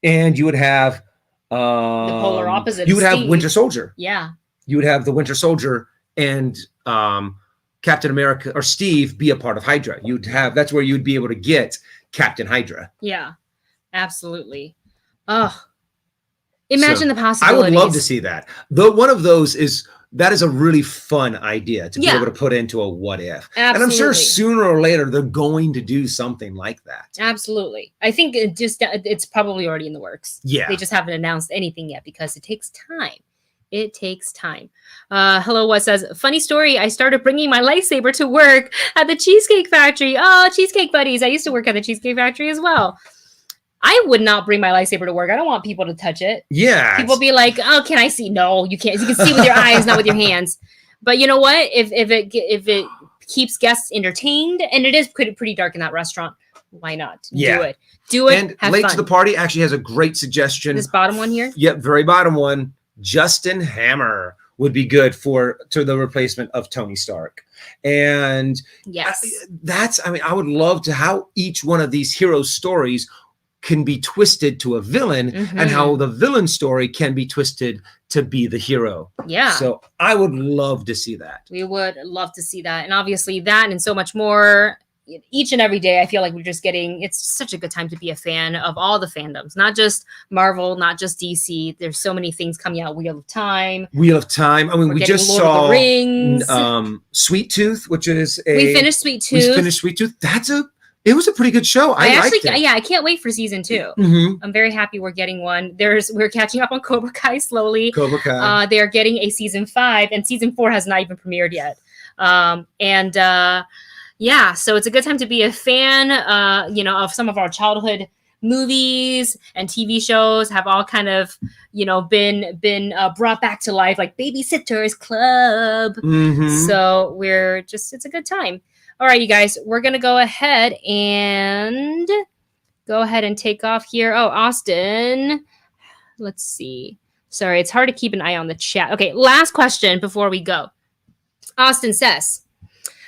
Speaker 2: And you would have
Speaker 1: the polar opposite.
Speaker 2: You would have Winter Soldier.
Speaker 1: Yeah.
Speaker 2: You would have the Winter Soldier and Captain America or Steve be a part of Hydra. That's where you'd be able to get Captain Hydra.
Speaker 1: Yeah, absolutely. Imagine the possibilities.
Speaker 2: I would love to see that. Though one of those is a really fun idea to be able to put into a what if.
Speaker 1: Absolutely.
Speaker 2: And I'm sure sooner or later they're going to do something like that.
Speaker 1: Absolutely. I think it's probably already in the works.
Speaker 2: Yeah.
Speaker 1: They just haven't announced anything yet because it takes time. It takes time. Hello What says, funny story. I started bringing my lightsaber to work at the Cheesecake Factory. Oh, Cheesecake Buddies. I used to work at the Cheesecake Factory as well. I would not bring my lightsaber to work. I don't want people to touch it.
Speaker 2: Yeah.
Speaker 1: People be like, oh, can I see? No, you can't. You can see with your eyes, not with your hands. But you know what? If it keeps guests entertained, and it is pretty dark in that restaurant, why not?
Speaker 2: Yeah.
Speaker 1: Do it.
Speaker 2: And
Speaker 1: have
Speaker 2: Late
Speaker 1: fun.
Speaker 2: to the Party actually has a great suggestion.
Speaker 1: This bottom one here?
Speaker 2: Yep, very bottom one. Justin Hammer would be good to the replacement of Tony Stark. And
Speaker 1: yes,
Speaker 2: I would love to how each one of these heroes' stories can be twisted to a villain and how the villain story can be twisted to be the hero.
Speaker 1: Yeah.
Speaker 2: So I would love to see that.
Speaker 1: We would love to see that. And obviously that and so much more each and every day. I feel like we're just getting, it's such a good time to be a fan of all the fandoms, not just Marvel, not just DC. There's so many things coming out. Wheel of Time.
Speaker 2: I mean, we just
Speaker 1: Lord
Speaker 2: saw
Speaker 1: of the Rings.
Speaker 2: Sweet Tooth, which is
Speaker 1: we finished Sweet Tooth.
Speaker 2: It was a pretty good show. I liked it.
Speaker 1: Yeah, I can't wait for season 2. I'm very happy we're getting one. We're catching up on Cobra Kai slowly. Cobra Kai. They are getting a season 5, and season 4 has not even premiered yet. Yeah, so it's a good time to be a fan, of some of our childhood movies and TV shows have all kind of, been brought back to life, like Babysitter's Club. So it's a good time. All right, you guys, we're going to go ahead and take off here. Oh, Austin, let's see. Sorry, it's hard to keep an eye on the chat. Okay, last question before we go. Austin says,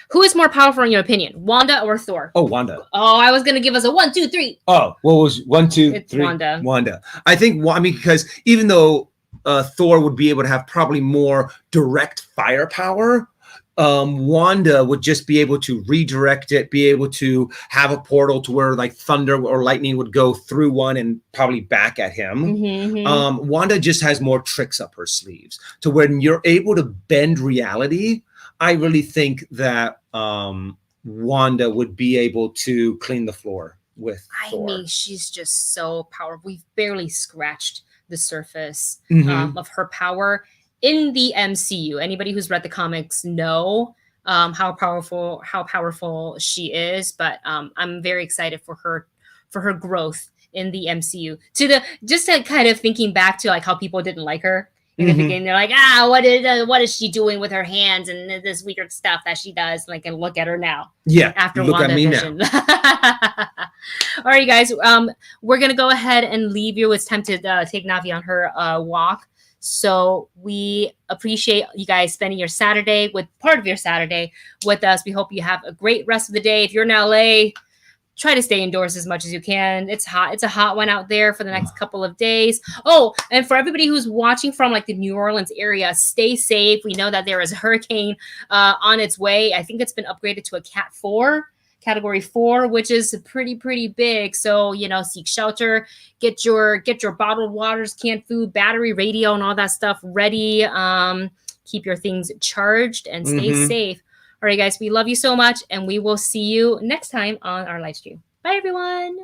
Speaker 1: who is more powerful in your opinion, Wanda or Thor?
Speaker 2: Oh, Wanda.
Speaker 1: Oh, I was going to give us a 1, 2, 3.
Speaker 2: Oh, what was 1, 2, 3?
Speaker 1: It's Wanda.
Speaker 2: Wanda. I think, because even though Thor would be able to have probably more direct firepower, Wanda would just be able to redirect it, be able to have a portal to where like thunder or lightning would go through one and probably back at him. Wanda just has more tricks up her sleeves to when you're able to bend reality. I really think that Wanda would be able to clean the floor with Thor.
Speaker 1: I mean, she's just so powerful. We've barely scratched the surface of her power in the MCU. Anybody who's read the comics know how powerful she is. But I'm very excited for her growth in the MCU. Just to kind of thinking back to like how people didn't like her. In the beginning, they're like, what is she doing with her hands and this weird stuff that she does? Like, and look at her now.
Speaker 2: Yeah.
Speaker 1: After WandaVision. All right, you guys. We're gonna go ahead and leave you. It's time to take Navi on her walk. So we appreciate you guys spending your Saturday part of your Saturday with us. We hope you have a great rest of the day. If you're in LA, try to stay indoors as much as you can. It's hot. It's a hot one out there for the next couple of days. Oh, and for everybody who's watching from like the New Orleans area, stay safe. We know that there is a hurricane on its way. I think it's been upgraded to a Category 4, which is pretty big. So, seek shelter, get your bottled waters, canned food, battery, radio, and all that stuff ready. Keep your things charged and stay safe. All right, guys, we love you so much, and we will see you next time on our live stream. Bye, everyone.